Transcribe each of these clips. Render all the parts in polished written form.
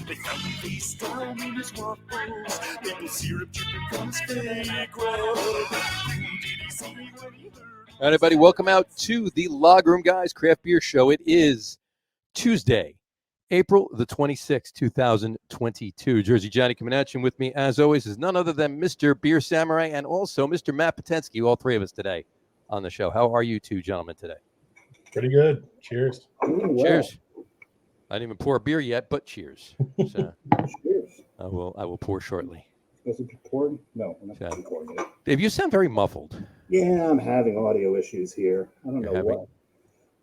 They found him face down in his waffles. Maple syrup dripping from his fake rug. Who did he see when he heard? All right, everybody, welcome out to the Log Room Guys Craft Beer Show. It is Tuesday, April the 26th, 2022. Jersey Johnny coming at you. With me, as always, is none other than Mr. Beer Samurai and also Mr. Matt Potenski, all three of us today on the show. How are you two gentlemen today? Pretty good. Cheers. Cheers. I didn't even pour a beer yet, but cheers. So, Cheers. I will pour shortly. Is it poured? No, I'm not pouring it. Dave, you sound very muffled. Yeah, I'm having audio issues here. I don't know having- what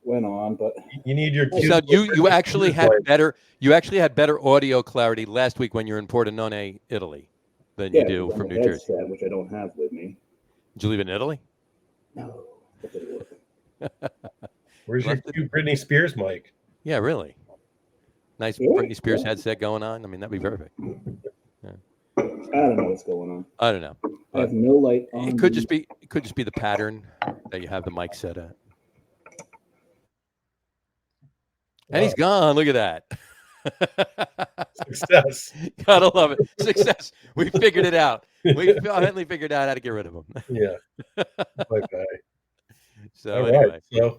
went on, but You need your So you actually had better audio clarity last week when you were in Pordenone, Italy, than you do from New Jersey. headset, which I don't have with me. Did you leave it in Italy? No, that didn't work. Where's your cute Britney Spears mic? Yeah, really. Nice Yeah, Britney Spears yeah. headset going on. I mean, that'd be perfect. I don't know what's going on. I don't know. I have no light on. It could just be the pattern that you have the mic set at. And he's gone. Look at that. Success. Gotta love it. Success. We figured it out. We finally figured out how to get rid of him. Yeah. Okay. So All anyway, right. So,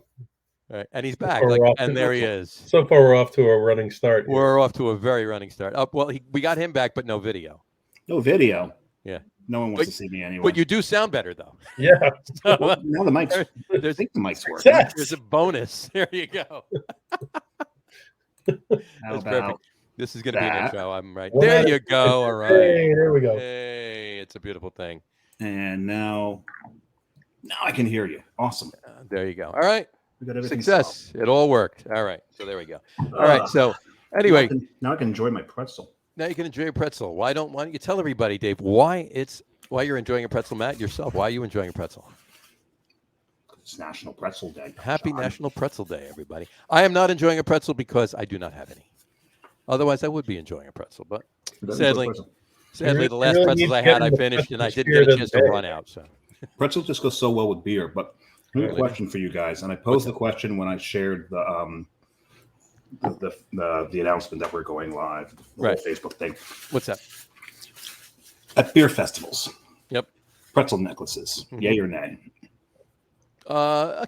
all right. And he's back. So we're off And to- there he is. so far, we're off to a running start. We're off to a very running start. Well, we got him back, but no video. No video. Yeah. No one wants to see me anyway. But you do sound better, though. Yeah. Well, now the mics. I There's, think the mics work. Success. there's a bonus. There you go. How That's about perfect. This is going to be an that? intro. I'm right. Well, There you go. All right. Hey, there we go. Hey, it's a beautiful thing. and now I can hear you. Awesome. There you go. All right. We got everything Success. It all worked. All right. So there we go. All right. So anyway, now I can enjoy my pretzel. now you can enjoy a pretzel. Why don't you tell everybody, Dave, why you're enjoying a pretzel, Matt, yourself? Why are you enjoying a pretzel? It's National Pretzel Day. Happy John. National Pretzel Day, everybody. I am not enjoying a pretzel because I do not have any. Otherwise, I would be enjoying a pretzel. But sadly, the last really pretzels need I to get had, I in the finished, and I pretzel didn't get a spirit chance of to the run day. out. So Pretzel just goes so well with beer. But I have a Really? question for you guys, and I posed the question when I shared the announcement that we're going live, the Right. whole Facebook thing. what's that? At beer festivals, Yep. pretzel necklaces, yay or nay? Well,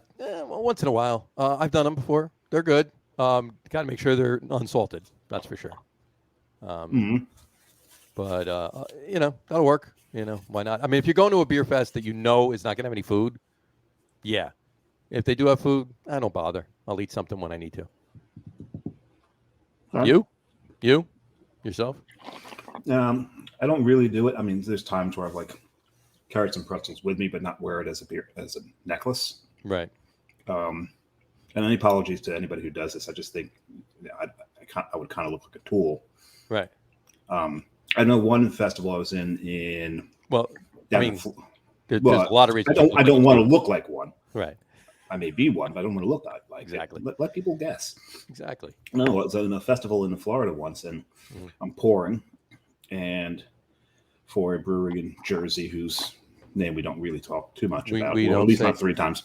once in a while. I've done them before. They're good. Got to make sure they're unsalted. That's for sure. Mhm. But that'll work. Why not? I mean, if you're going to a beer fest that you know is not going to have any food, yeah. If they do have food, I don't bother. I'll eat something when I need to. Huh? You, yourself? I don't really do it. I mean, there's times where I've carried some pretzels with me, but not wear it as a necklace. Right. And any apologies to anybody who does this. I just think I would kind of look like a tool. Right. I know one festival I was in. Well, down I in mean, Fl- there's well, a lot of reasons. I don't want to look like one. Right. I may be one, but I don't want to look like Exactly. it. Let people guess. Exactly. No, I was in a festival in Florida once, and I'm pouring, and for a brewery in Jersey whose name we don't really talk too much about, we or don't at least say- not 3 times.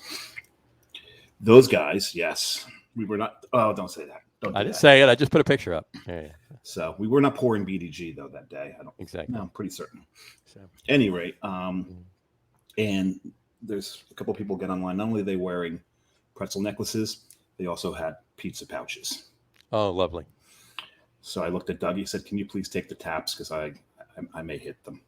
Those guys, yes, we were not. Oh, don't say that. Don't do I didn't that. say it. I just put a picture up. Yeah. So we were not pouring BDG though that day. I don't. Exactly. No, I'm pretty certain. So, Any rate, and there's a couple people get online. Not only are they wearing pretzel necklaces, they also had pizza pouches. oh, lovely. So I looked at Doug. He said, "Can you please take the taps because I may hit them."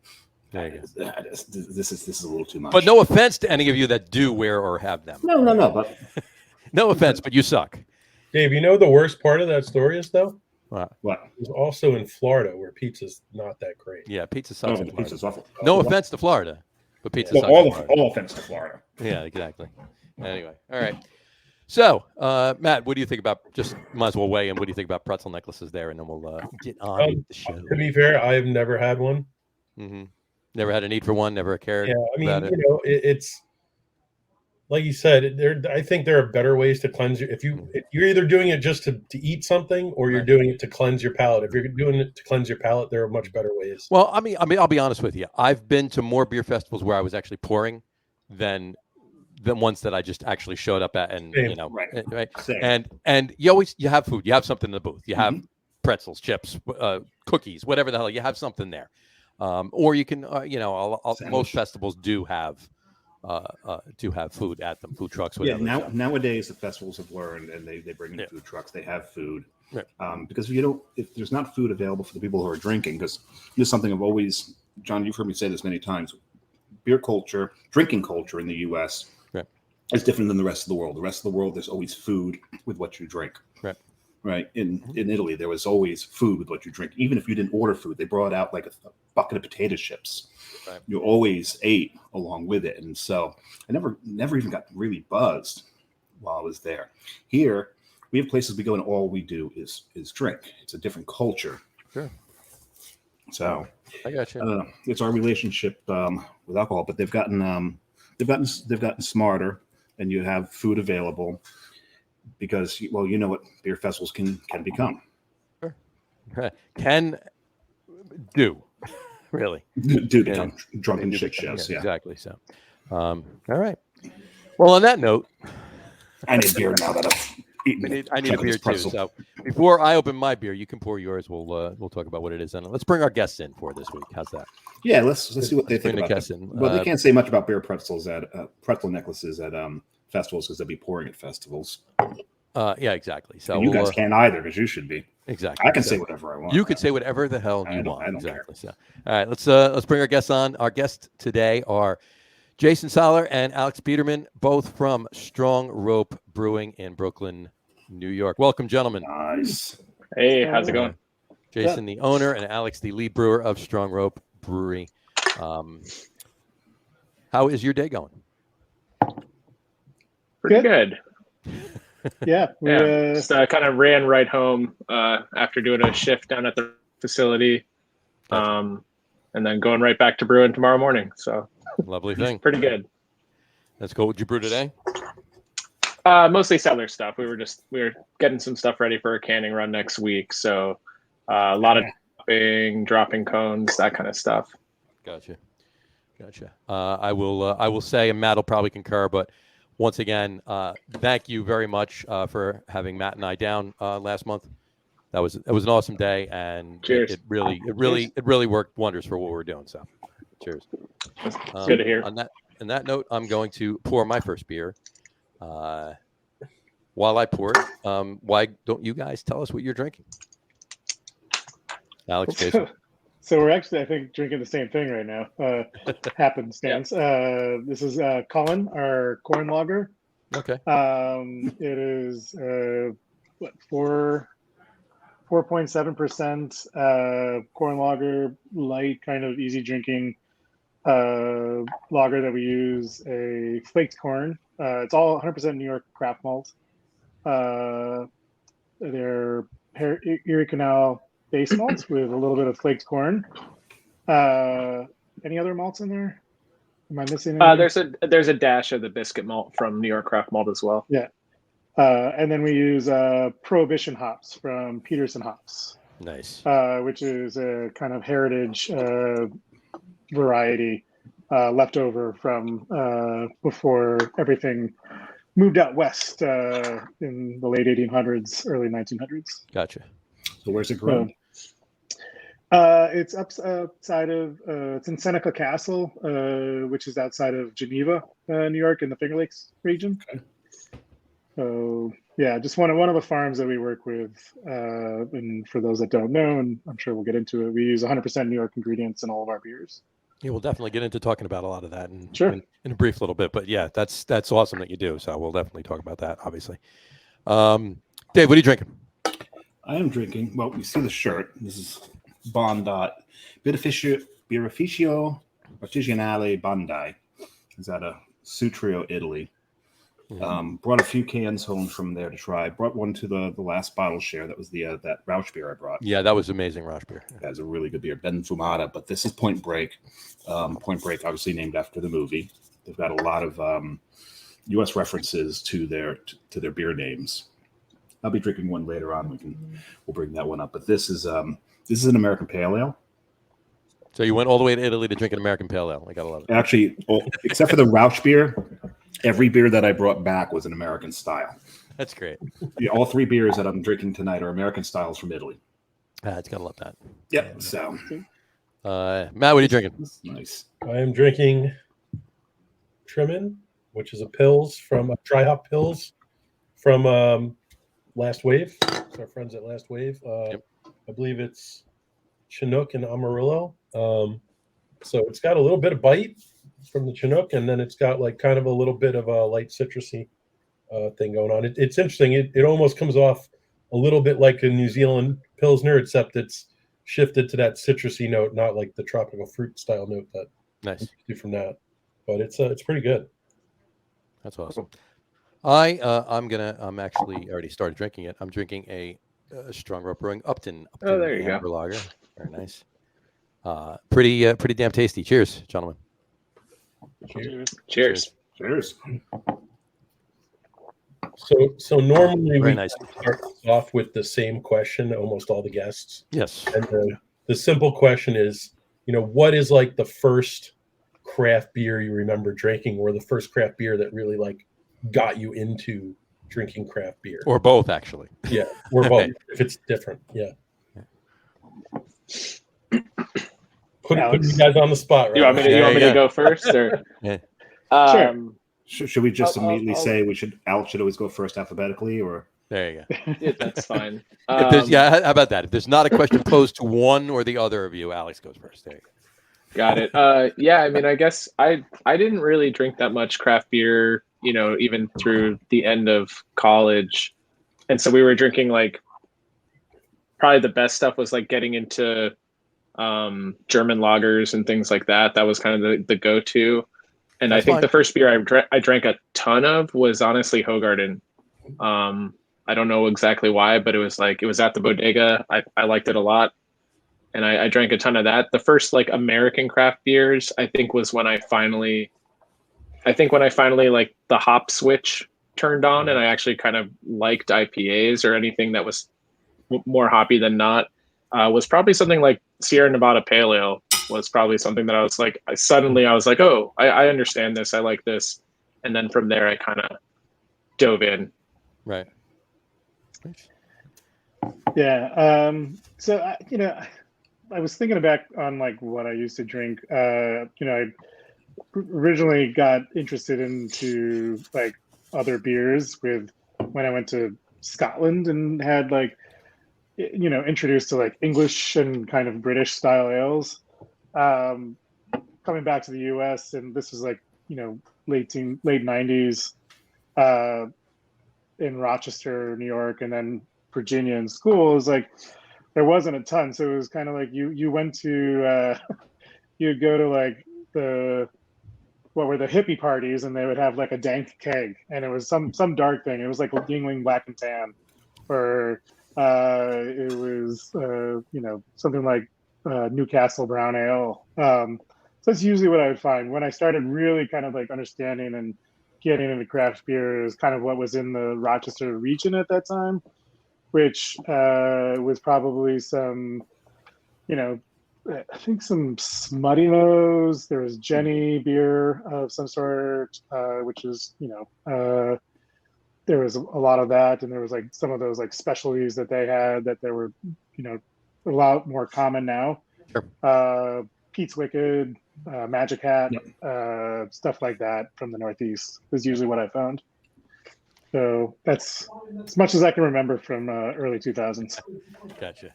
There you go. This is a little too much. But no offense to any of you that do wear or have them. no. But No offense, but you suck. Dave, you know the worst part of that story is, though? Wow. what? It was also in Florida where pizza's not that great. Yeah, pizza Oh, sucks. the in Florida. pizza's awful. No offense to Florida, but pizza Well, sucks. in Florida. all offense to Florida. Yeah, exactly. Anyway, all right. So, Matt, what do you think about? Just might as well weigh in. What do you think about pretzel necklaces there, and then we'll get on with the show. To be fair, I've never had one. Mm-hmm. Never had a need for one. Never cared. Yeah, I mean, about it. it's like you said. I think there are better ways to cleanse you. If you're either doing it just to eat something, or you're Right. doing it to cleanse your palate. If you're doing it to cleanse your palate, there are much better ways. Well, I mean, I'll be honest with you. I've been to more beer festivals where I was actually pouring than ones that I just actually showed up at, and Same. Right. right. Same. And you have food. You have something in the booth. You have pretzels, chips, cookies, whatever the hell. You have something there. Or you can, most festivals do have food at them, food trucks, whatever. Yeah, nowadays the festivals have learned, and they bring in food trucks. They have food. Because if there's not food available for the people who are drinking, because this is something I've always, John, you've heard me say this many times, beer culture, drinking culture in the U.S. is different than the rest of the world. The rest of the world, there's always food with what you drink. Right. In Italy, there was always food with what you drink. Even if you didn't order food, they brought out like a bucket of potato chips. You always ate along with it. And so I never even got really buzzed while I was there. Here, we have places we go and all we do is drink. It's a different culture. Sure. So I got you. It's our relationship with alcohol, but they've gotten smarter, and you have food available because, well, you know what beer festivals can become. Sure. Can do really do become drunken shit shows. Yeah, exactly. So, all right. Well, on that note, I need beer now that I've eaten. I need a beer too. So before I open my beer, you can pour yours. We'll talk about what it is, and let's bring our guests in for this week. How's that? Yeah, let's see what they think about it. Well, they can't say much about beer pretzels at pretzel necklaces at festivals because they'll be pouring at festivals. Yeah, exactly. So and you guys can't either because you should be. Exactly. I can say whatever I want. You could say whatever the hell you want. I don't exactly. care. So, all right, let's bring our guests on. Our guests today are Jason Sahler and Alex Biedermann, both from Strong Rope Brewing in Brooklyn, New York. Welcome, gentlemen. Nice. Hey, how's it going? Jason, the owner, and Alex, the lead brewer of Strong Rope Brewery. How is your day going? Pretty good. Yeah. Just kind of ran right home after doing a shift down at the facility, and then going right back to brewing tomorrow morning. So lovely thing. Pretty good. That's cool. What'd you brew today? Mostly cellar stuff. We were getting some stuff ready for a canning run next week. So a lot of dropping cones, that kind of stuff. Gotcha. I will say, and Matt will probably concur, but once again, thank you very much for having Matt and I down last month. It was an awesome day, and it really worked wonders for what we're doing. So, cheers. Good to hear. On that note, I'm going to pour my first beer. While I pour it, why don't you guys tell us what you're drinking? Alex, Jason. So we're actually, I think, drinking the same thing right now. Happenstance. Yeah. This is Colin, our corn lager. Okay. It is 4.7% corn lager, light, kind of easy drinking lager that we use a flaked corn. It's all 100% New York craft malt. They're Erie Canal base malts with a little bit of flaked corn. Any other malts in there? Am I missing anything? There's a dash of the biscuit malt from New York craft malt as well. Yeah. And then we use Prohibition hops from Peterson Hops. Nice. Which is a kind of heritage variety left over from before everything moved out west in the late 1800s, early 1900s. Gotcha. So where's it grown? It's outside of it's in Seneca Castle, which is outside of Geneva, New York, in the Finger Lakes region. Okay. So yeah, just one of the farms that we work with. And for those that don't know, and I'm sure we'll get into it, we use 100% New York ingredients in all of our beers. Yeah, we'll definitely get into talking about a lot of that in a brief little bit. But yeah, that's awesome that you do. So we'll definitely talk about that, obviously. Dave, what are you drinking? I am drinking, well, you see the shirt. This is Bondot Birrificio Artigianale Bondi. It's out of Sutrio, Italy. Brought a few cans home from there to try. Brought one to the last bottle share. That was the that Rauch beer I brought. Yeah, that was amazing Rauch beer. That's a really good beer, Ben Fumata. But this is Point Break. Point Break, obviously named after the movie. They've got a lot of U.S. references to their beer names. I'll be drinking one later on. We'll bring that one up. But this is an American Pale Ale. So you went all the way to Italy to drink an American Pale Ale. I gotta love it. Actually, except for the Rauch beer, every beer that I brought back was an American style. That's great. Yeah, all three beers that I'm drinking tonight are American styles from Italy. It's gotta love that. Yep. So, Matt, what are you drinking? nice. I am drinking Trimmin, which is a Pils from Dry Hop Pils from Last Wave. It's our friends at Last Wave. I believe it's Chinook and Amarillo. So it's got a little bit of bite from the Chinook, and then it's got like kind of a little bit of a light citrusy thing going on. It's interesting. It almost comes off a little bit like a New Zealand Pilsner, except it's shifted to that citrusy note, not like the tropical fruit style note that Nice. you do from that. But it's pretty good. That's awesome. I'm actually already started drinking it. I'm drinking a Strong Rope Brewing Upton there you Amber go. Lager. Very nice. Pretty damn tasty. Cheers, gentlemen. Cheers. Cheers. So normally Very we nice. start off with the same question, almost all the guests. Yes. And the simple question is, what is like the first craft beer you remember drinking, or the first craft beer that really like got you into drinking craft beer? Or both, actually. Yeah, or both if it's different. Yeah. Putting you guys on the spot, right? You want me to go first, or? Yeah. Sure. Should we just immediately I'll- say Alex should always go first alphabetically, or? There you go. Yeah, that's fine. If there's, how about that? If there's not a question posed to one or the other of you, Alex goes first. There you go. Got it. Yeah, I mean, I guess I didn't really drink that much craft beer, even through the end of college. And so we were drinking like, probably the best stuff was like getting into German lagers and things like that. That was kind of the go-to. And That's I think fine. the first beer I drank a ton of was honestly Hoegaarden. I don't know exactly why, but it was at the bodega. I liked it a lot. And I drank a ton of that. The first like American craft beers, I think, was when I finally like the hop switch turned on, and I actually kind of liked IPAs or anything that was more hoppy than not. Was probably something like Sierra Nevada Pale Ale was probably something that I was like, oh, I understand this. I like this. And then from there, I kind of dove in. Right. Yeah. So I was thinking back on like what I used to drink. I originally got interested into like other beers when I went to Scotland and had like, introduced to like English and kind of British style ales. Coming back to the US, and this was like, late 90s in Rochester, New York, and then Virginia in school. It was like, there wasn't a ton. So it was kind of like you went to, you'd go to like what were the hippie parties, and they would have like a dank keg, and it was some dark thing. It was like Yingling Black and Tan, or it was, something like Newcastle Brown Ale. So that's usually what I would find. When I started really kind of like understanding and getting into craft beer, is kind of what was in the Rochester region at that time, which was probably some, I think some Smutty Nose. There was Jenny beer of some sort, which is, there was a lot of that. And there was like some of those like specialties that they had that there were, a lot more common now. Sure. Pete's Wicked, Magic Hat, stuff like that from the Northeast is usually what I found. So that's as much as I can remember from early 2000s. Gotcha.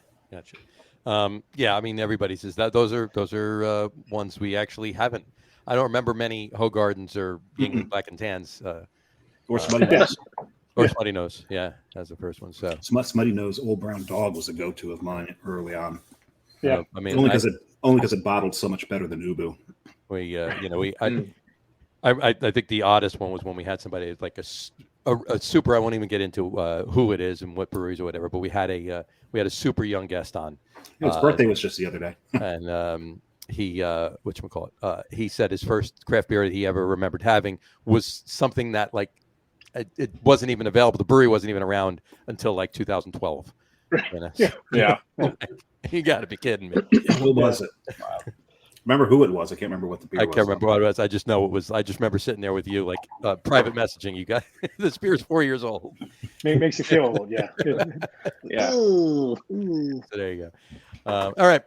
Yeah, I mean, everybody says that those are ones we actually haven't. I don't remember many Hoegaardens or Yingling Black and Tans. Or Smutty Nose. Or Smutty Nose. Yeah, that's the first one. So Smutty Nose Old Brown Dog was a go-to of mine early on. Yeah, I mean, only because it bottled so much better than Ubu. I think the oddest one was when we had somebody like a super. I won't even get into who it is and what breweries or whatever. But we had a super young guest on. His birthday was just the other day, and he whatchamacallit, he said his first craft beer that he ever remembered having was something that like it wasn't even available. The brewery wasn't even around until like 2012. Yeah. You got to be kidding me. Who was it? Wow. remember who it was. I can't remember what the beer I was. can't remember what it was. I just know it was. I just remember sitting there with you, like private messaging. You guys, this beer's 4 years old. Makes you feel old, yeah. Yeah. Ooh. So there you go. All right.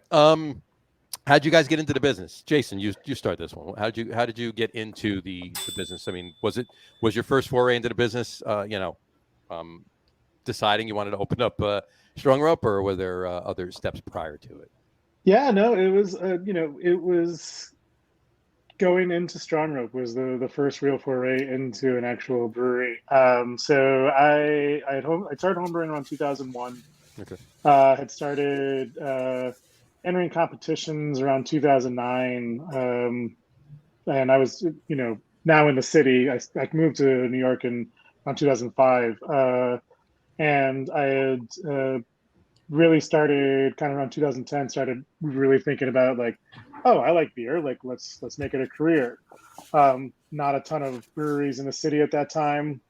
How'd you guys get into the business, Jason? You start this one. How did you get into the business? I mean, was your first foray into the business? Deciding you wanted to open up Strong Rope, or were there other steps prior to it? Yeah, no, it was it was going into Strong Rope was the first real foray into an actual brewery. So I started homebrewing around 2001. Okay. Had started entering competitions around 2009, and I was now in the city. I moved to New York in around 2005, and I had really started kind of around 2010. Started really thinking about like, oh, I like beer. Like let's make it a career. Not a ton of breweries in the city at that time.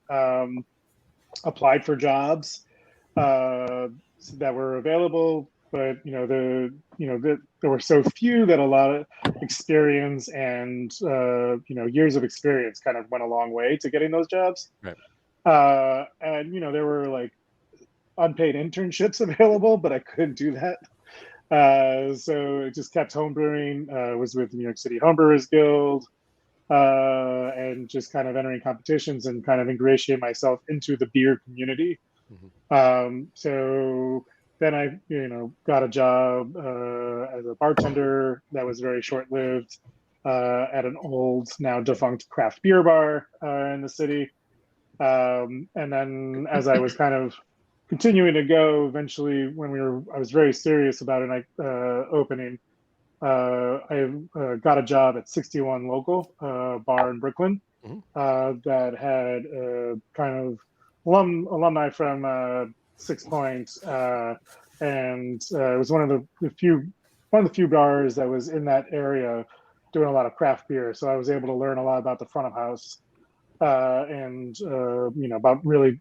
Applied for jobs that were available, but there were so few that a lot of experience and years of experience kind of went a long way to getting those jobs. Right. And there were like unpaid internships available, but I couldn't do that. So it just kept homebrewing. Was with the New York City Homebrewers Guild, and just kind of entering competitions and kind of ingratiate myself into the beer community. Mm-hmm. So then I, got a job as a bartender that was very short-lived at an old, now defunct craft beer bar in the city. And then as I was kind of continuing to go, eventually I was very serious about it. Opening. I got a job at 61 Local bar in Brooklyn that had kind of alumni from 6 Points, and it was one of the few bars that was in that area doing a lot of craft beer. So I was able to learn a lot about the front of house, and about really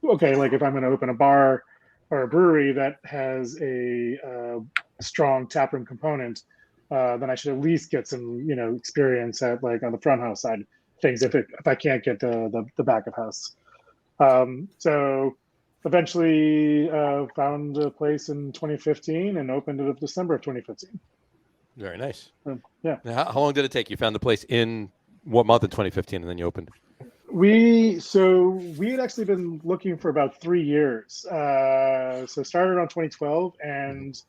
like if I'm going to open a bar or a brewery that has a strong taproom component, then I should at least get some experience at like on the front house side of things if I can't get the back of house. So eventually found a place in 2015 and opened it up December of 2015. Very nice. Yeah. Now, how long did it take? You found the place in what month in 2015, and then you opened? We had actually been looking for about 3 years. So started around 2012, and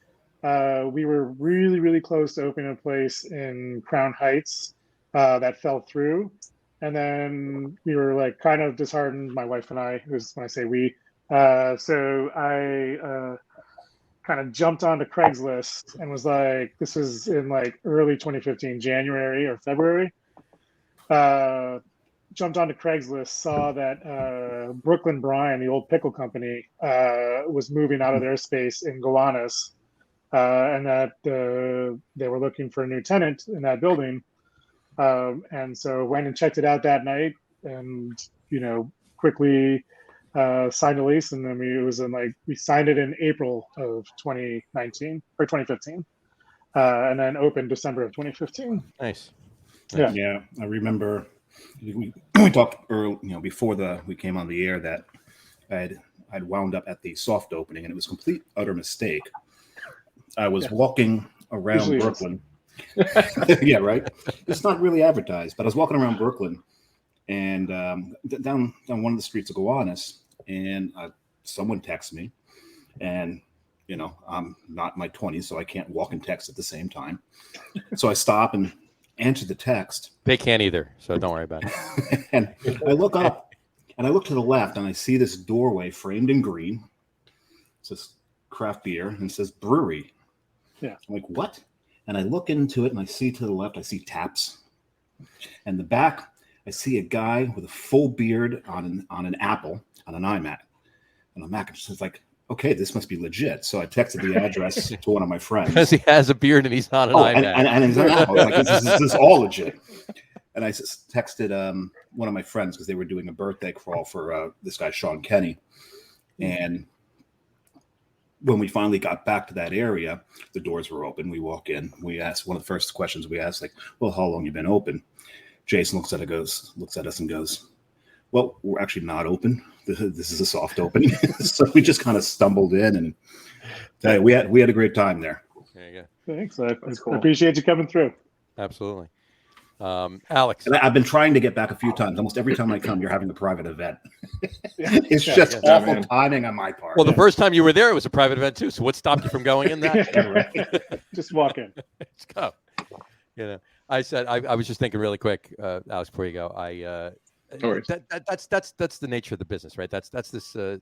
we were really, really close to opening a place in Crown Heights that fell through. And then we were like kind of disheartened, my wife and I, when I say we. So I kind of jumped onto Craigslist and was like, this was in like early 2015, January or February. Jumped onto Craigslist, saw that Brooklyn Brine, the old pickle company, was moving out of their space in Gowanus, and that they were looking for a new tenant in that building. And so went and checked it out that night, and quickly signed a lease, and then we signed it in April of 2019 or 2015, and then opened December of 2015. Nice. Yeah, I remember. We talked early, before we came on the air that I'd wound up at the soft opening, and it was a complete utter mistake. I was walking around Usually Brooklyn. Yeah, right. It's not really advertised, but I was walking around Brooklyn, and down one of the streets of Gowanus, and someone texted me, and I'm not in my 20s, so I can't walk and text at the same time. So I stop and answer the text. They can't either, so don't worry about it. And I look up, and I look to the left, and I see this doorway framed in green. It says craft beer, and it says brewery. Yeah. I'm like, what? And I look into it, and I see to the left, I see taps. And the back, I see a guy with a full beard on an apple, on an iMac. And I'm just like, okay, this must be legit. So I texted the address to one of my friends. Because he has a beard and he's on an iMac. And he's on an apple. Like, this is all legit. And I texted one of my friends because they were doing a birthday crawl for this guy, Sean Kenny. And when we finally got back to that area, the doors were open. We walk in. We asked one of the first questions we asked, like, "Well, how long you been open?" Jason looks at us and goes, "Well, we're actually not open. This is a soft opening." So we just kind of stumbled in, and we had a great time there. There you go. Thanks. Cool. I appreciate you coming through. Absolutely. Alex. And I've been trying to get back a few times. Almost every time I come, you're having a private event. It's just awful timing on my part. Well, the first time you were there, it was a private event too. So what stopped you from going in that? Just walk in. Let's go. You know, I said I was just thinking really quick, Alex, before you go. That's the nature of the business, right? That's this the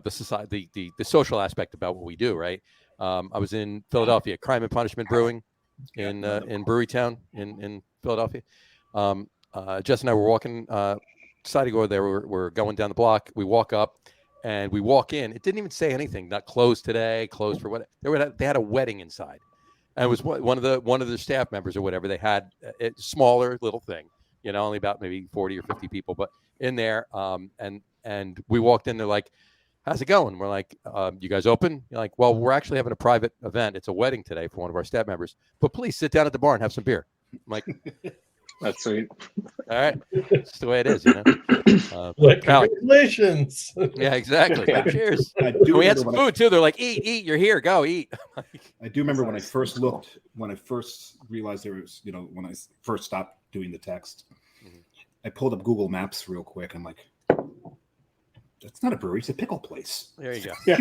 society, the social aspect about what we do, right? I was in Philadelphia, Crime and Punishment Brewing in Brewery Town in Philadelphia. Jess and I were walking, decided to go there. We're going down the block. We walk up and we walk in. It didn't even say anything. Not closed today, closed for what? They had a wedding inside. And it was one of the staff members or whatever. They had a smaller little thing, only about maybe 40 or 50 people, but in there. And we walked in. They're like, "How's it going?" We're like, "You guys open?" You're like, "Well, we're actually having a private event. It's a wedding today for one of our staff members. But please sit down at the bar and have some beer." I'm like, That's sweet. all right, that's the way it is, Congratulations. Yeah, exactly. Yeah. Cheers. We had some food too. They're like, "Eat, you're here, go eat." I do remember when I first realized there was, when I first stopped doing the text, I pulled up Google Maps real quick. I'm like, that's not a brewery, it's a pickle place. There you go. Yeah.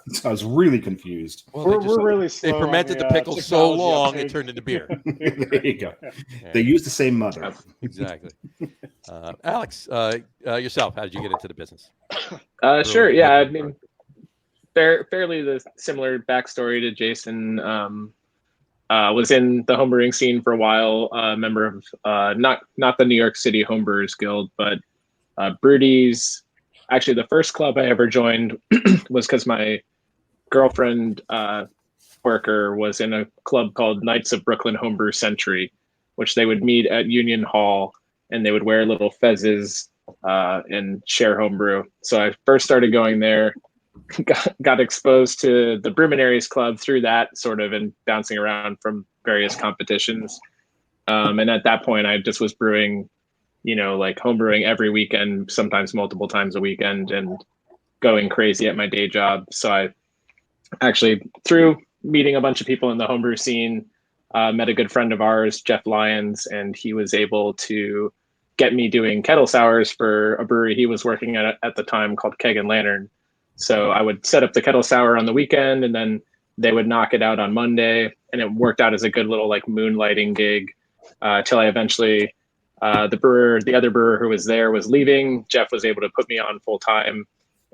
So I was really confused. Well, We're really they slow. fermented the pickles so long it turned into beer. There you go. Yeah. They used the same mother. Exactly. Alex, yourself, how did you get into the business? Sure. Yeah. I mean, fairly the similar backstory to Jason. Was in the homebrewing scene for a while. Member of not the New York City Homebrewers Guild, but Brewdies. Actually, the first club I ever joined was because my girlfriend worker was in a club called Knights of Brooklyn Homebrew Century, which they would meet at Union Hall and they would wear little fezzes and share homebrew. So I first started going there, got exposed to the Brewminaries Club through that sort of and bouncing around from various competitions. And at that point, I just was brewing, like homebrewing every weekend, sometimes multiple times a weekend, and going crazy at my day job. So I actually, through meeting a bunch of people in the homebrew scene, met a good friend of ours, Jeff Lyons, and he was able to get me doing kettle sours for a brewery he was working at the time called Keg and Lantern. So I would set up the kettle sour on the weekend, and then they would knock it out on Monday, and it worked out as a good little like moonlighting gig till I eventually, the other brewer who was there was leaving. Jeff was able to put me on full time,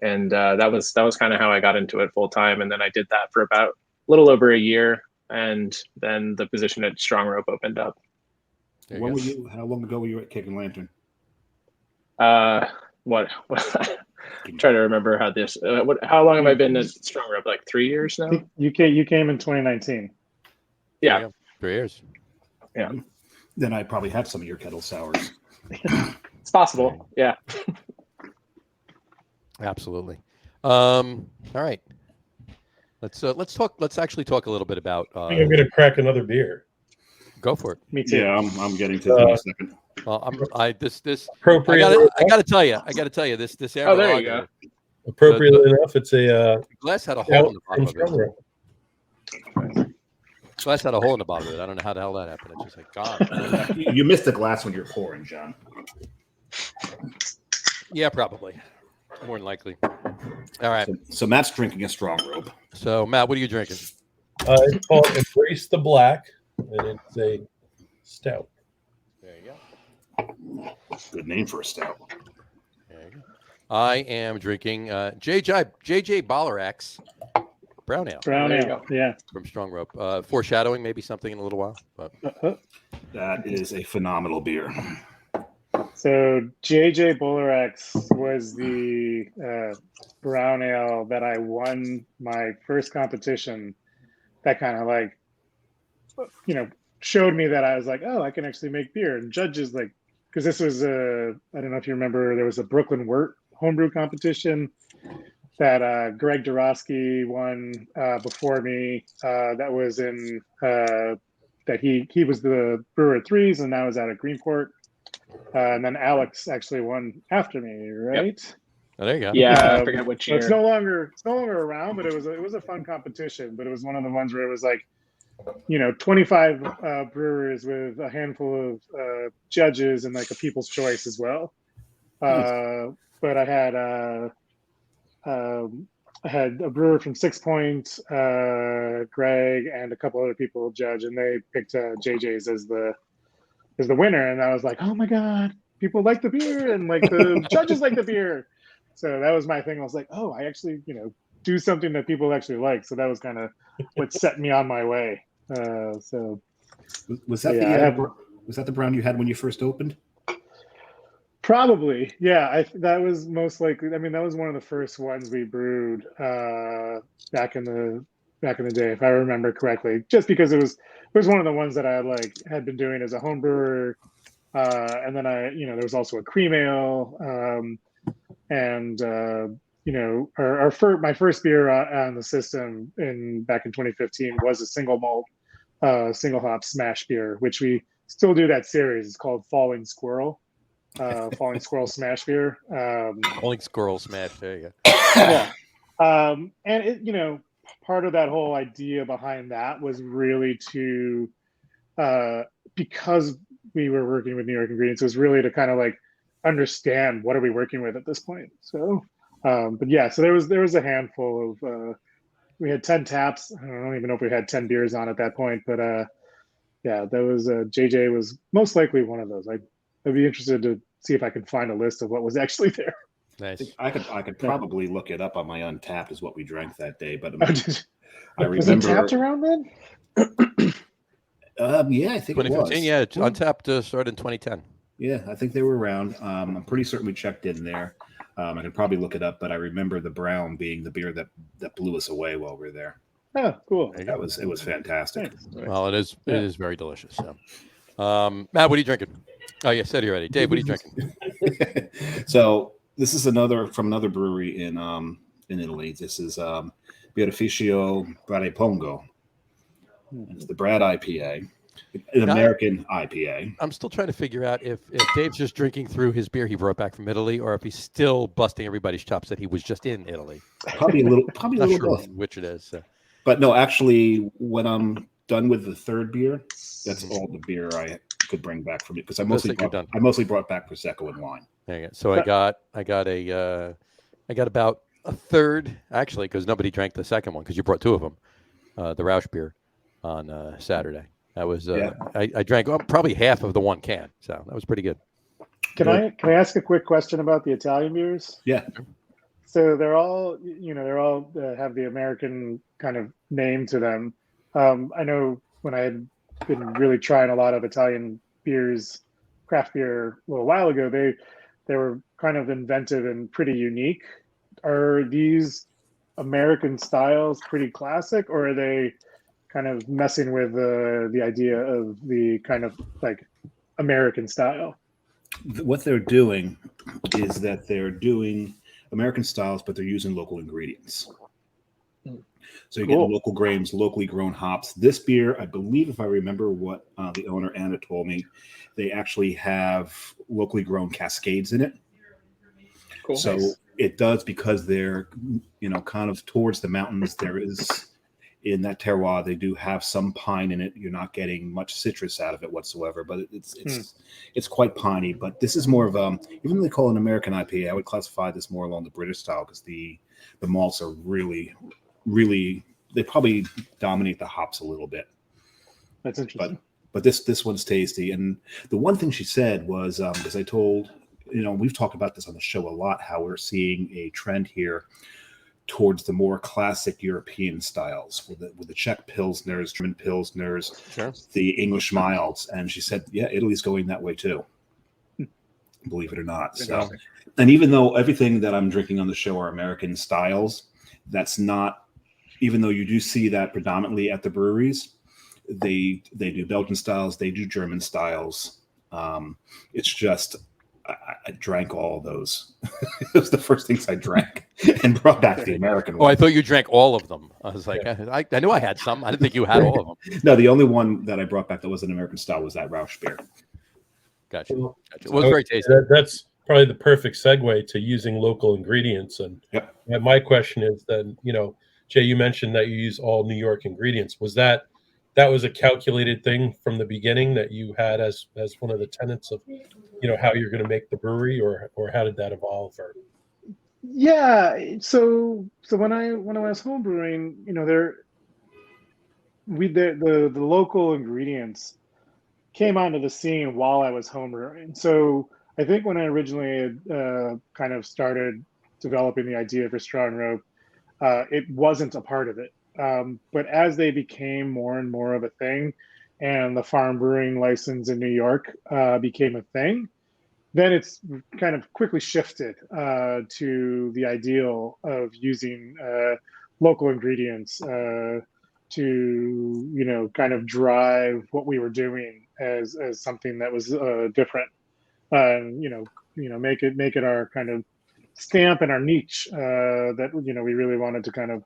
and that was kind of how I got into it full time. And then I did that for about a little over a year, and then the position at Strong Rope opened up. How long ago were you at Keg and Lantern? What? I'm trying to remember how this. How long have I been at Strong Rope? Like 3 years now. You came in 2019. Yeah, 3 years. Yeah. Then I probably have some of your kettle sours. It's possible. Yeah. Absolutely. All right. Let's actually talk a little bit about. I think I'm going to crack another beer. Go for it. Me too. Yeah, I'm getting to that in a second. Well, I got to tell you this. Oh, there you go. Appropriately enough, it's a glass had a hole in the bottom from of it. Glass had a hole in the bottom of it. I don't know how the hell that happened. It's just like God. You missed the glass when you're pouring, John. Yeah, probably. More than likely. All right. So Matt's drinking a Strong Rope. So Matt, what are you drinking? It's called Embrace the Black, and it's a stout. There you go. Good name for a stout. There you go. I am drinking JJ Bollerax Brown Ale. Brown ale, yeah. From Strong Rope. Foreshadowing maybe something in a little while. But That is a phenomenal beer. So JJ Bollerax was the brown ale that I won my first competition. That kind of like, showed me that I was like, oh, I can actually make beer. And judges like, because this was I don't know if you remember, there was a Brooklyn Wort homebrew competition that Greg Dorosky won before me. That was in that he was the brewer at Threes, and now is out at Greenport. And then Alex actually won after me, right? Yep. Oh, there you go. Yeah, I forget which So year. it's no longer around, but it was a fun competition. But it was one of the ones where it was like, 25 brewers with a handful of judges and like a people's choice as well. But I had a brewer from Six Point, Greg, and a couple other people judge, and they picked JJ's as the winner. And I was like, oh my god, people like the beer, and like the judges like the beer. So that was my thing. I was like, oh, I actually, do something that people actually like. So that was kind of what set me on my way. So was that was that the brown you had when you first opened? Probably, yeah. That was most likely. I mean, that was one of the first ones we brewed back in the day, if I remember correctly. Just because it was one of the ones that I had been doing as a home brewer, and then there was also a cream ale, and my first beer on the system back in 2015 was a single malt, single hop smash beer, which we still do that series. It's called Falling Squirrel. Falling Squirrel Smash beer. Falling Squirrel Smash. There you go. Yeah. And it, part of that whole idea behind that was really to, because we were working with New York ingredients, it was really to kind of understand what are we working with at this point. So, but yeah, so there was a handful of, we had 10 taps. I don't even know if we had 10 beers on at that point, but yeah, that was JJ was most likely one of those. I'd be interested to see if I could find a list of what was actually there. Nice. I could probably look it up on my Untapped is what we drank that day, but I remember. Was it tapped around then? Yeah, I think 2015. It was. Yeah, Untapped started in 2010. Yeah, I think they were around. I'm pretty certain we checked in there. I could probably look it up, but I remember the brown being the beer that blew us away while we were there. Oh, cool! It was fantastic. Nice. Well, it is very delicious. So, Matt, what are you drinking? Oh, yeah, said you already. Dave, what are you drinking? So this is from another brewery in Italy. This is Birrificio Pongo. It's the Brad IPA, an American IPA. I'm still trying to figure out if Dave's just drinking through his beer he brought back from Italy, or if he's still busting everybody's chops that he was just in Italy. Probably a little both. Which it is. So. But no, actually, when I'm done with the third beer, that's all the beer I could bring back from it, because I mostly brought back Prosecco and wine. There you go. So I got about a third, actually, because nobody drank the second one because you brought two of them, the Rausch beer on Saturday. That was I drank probably half of the one can, so that was pretty good. Can I ask a quick question about the Italian beers? Yeah. So they're all have the American kind of name to them. I know when I had been really trying a lot of Italian beers, craft beer a little while ago, they were kind of inventive and pretty unique. Are these American styles pretty classic, or are they kind of messing with the idea of the kind of American style? What they're doing is that they're doing American styles, but they're using local ingredients. So you get local grains, locally grown hops. This beer, I believe, if I remember what the owner Anna told me, they actually have locally grown cascades in it. Cool. So it does, because they're kind of towards the mountains. There is, in that terroir, they do have some pine in it. You're not getting much citrus out of it whatsoever, but it's quite piney. But this is more of even though they call it an American IPA, I would classify this more along the British style, because the malts are really, they probably dominate the hops a little bit. That's interesting. But this one's tasty. And the one thing she said was, because I told, we've talked about this on the show a lot, how we're seeing a trend here towards the more classic European styles with the Czech Pilsners, German Pilsners, sure, the English milds. And she said, yeah, Italy's going that way too. Believe it or not. So, and even though everything that I'm drinking on the show are American styles, that's not, even though you do see that predominantly at the breweries, they do Belgian styles, they do German styles. It's just, I drank all of those. It was the first things I drank and brought back the American Oh, one. I thought you drank all of them. I was like, I knew I had some. I didn't think you had all of them. No, the only one that I brought back that was an American style was that Rausch beer. Gotcha. It was very tasty. That's probably the perfect segue to using local ingredients. And my question is then, Jay, you mentioned that you use all New York ingredients. Was that was a calculated thing from the beginning that you had as one of the tenets of, how you're going to make the brewery, or how did that evolve? Or so when I was home brewing, the local ingredients came onto the scene while I was home brewing. So I think when I originally kind of started developing the idea for Strong Rope, it wasn't a part of it. But as they became more and more of a thing, and the farm brewing license in New York became a thing, then it's kind of quickly shifted to the ideal of using local ingredients to kind of drive what we were doing as something that was different, and make it our kind of stamp and our niche that we really wanted to kind of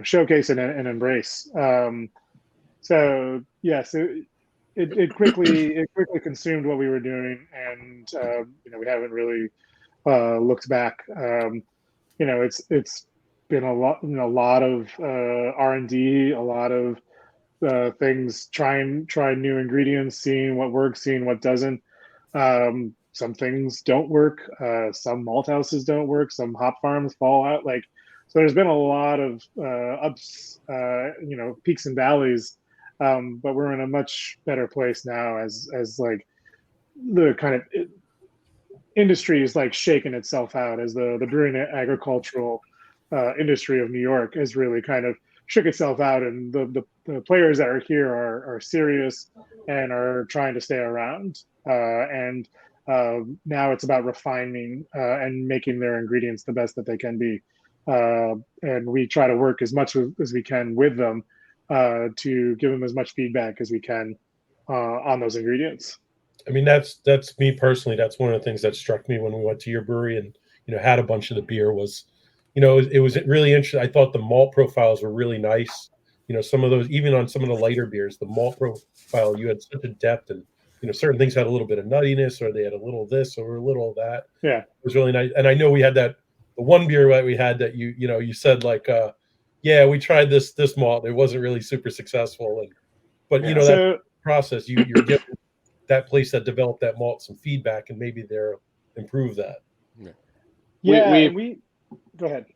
showcase and embrace. So yes, it quickly consumed what we were doing, and we haven't really looked back. It's been a lot of R&D, a lot of things, trying new ingredients, seeing what works, seeing what doesn't. Some things don't work. Some malt houses don't work. Some hop farms fall out. So there's been a lot of ups, peaks and valleys. But we're in a much better place now as like the kind of industry is like shaking itself out, as the brewing agricultural industry of New York has really kind of shook itself out, and the players that are here are serious and are trying to stay around. And now it's about refining and making their ingredients the best that they can be. And we try to work as much as we can with them to give them as much feedback as we can on those ingredients. I mean, that's me personally. That's one of the things that struck me when we went to your brewery and had a bunch of the beer was, it was really interesting. I thought the malt profiles were really nice. Some of those, even on some of the lighter beers, the malt profile, you had such a depth, and certain things had a little bit of nuttiness, or they had a little this or a little of that. Yeah, it was really nice. And I know we had the one beer that we had that you said like, yeah, we tried this malt, it wasn't really super successful, but that process, you're giving that place that developed that malt some feedback, and maybe they'll improve that. We go ahead.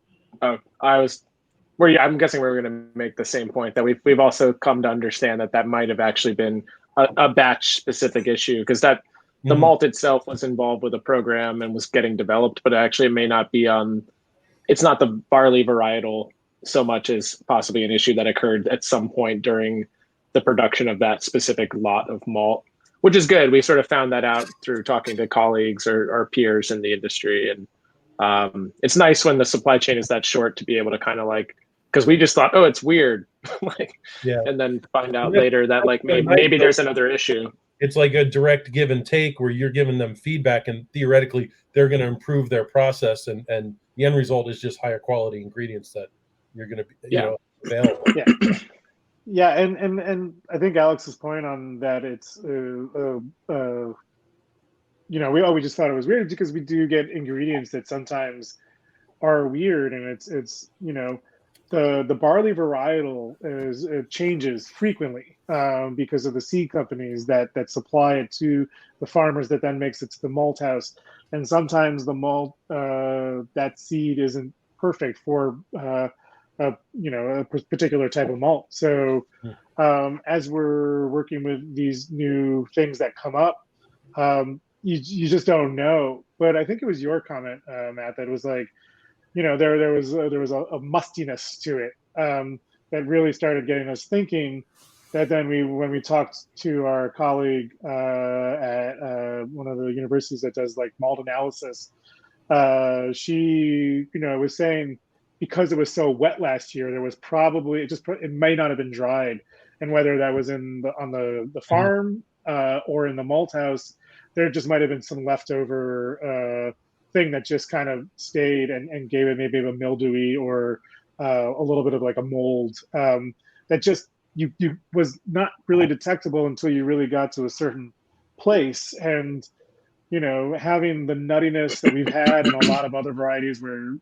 Oh, I'm guessing we're going to make the same point, that we've also come to understand that might have actually been a batch specific issue, because the malt itself was involved with a program and was getting developed, but actually it may not be it's not the barley varietal so much as possibly an issue that occurred at some point during the production of that specific lot of malt, which is good. We sort of found that out through talking to colleagues or peers in the industry. And it's nice when the supply chain is that short to be able to kind of because we just thought, oh, it's weird. And then find out later that maybe there's another issue. It's like a direct give and take where you're giving them feedback, and theoretically they're going to improve their process, and the end result is just higher quality ingredients that you're going to be available. Yeah, and I think Alex's point on that, it's we just thought it was weird because we do get ingredients that sometimes are weird, and it's the barley varietal it changes frequently because of the seed companies that supply it to the farmers that then makes it to the malt house, and sometimes the malt that seed isn't perfect for a particular type of malt. So as we're working with these new things that come up, you just don't know. But I think it was your comment, Matt, that was like, there was a mustiness to it that really started getting us thinking. That then when we talked to our colleague at one of the universities that does like malt analysis, she was saying, because it was so wet last year, there was probably it may not have been dried, and whether that was on the farm or in the malt house, there just might have been some leftover thing that just kind of stayed and gave it maybe a mildewy or a little bit of like a mold that just you was not really detectable until you really got to a certain place. And having the nuttiness that we've had in a lot of other varieties where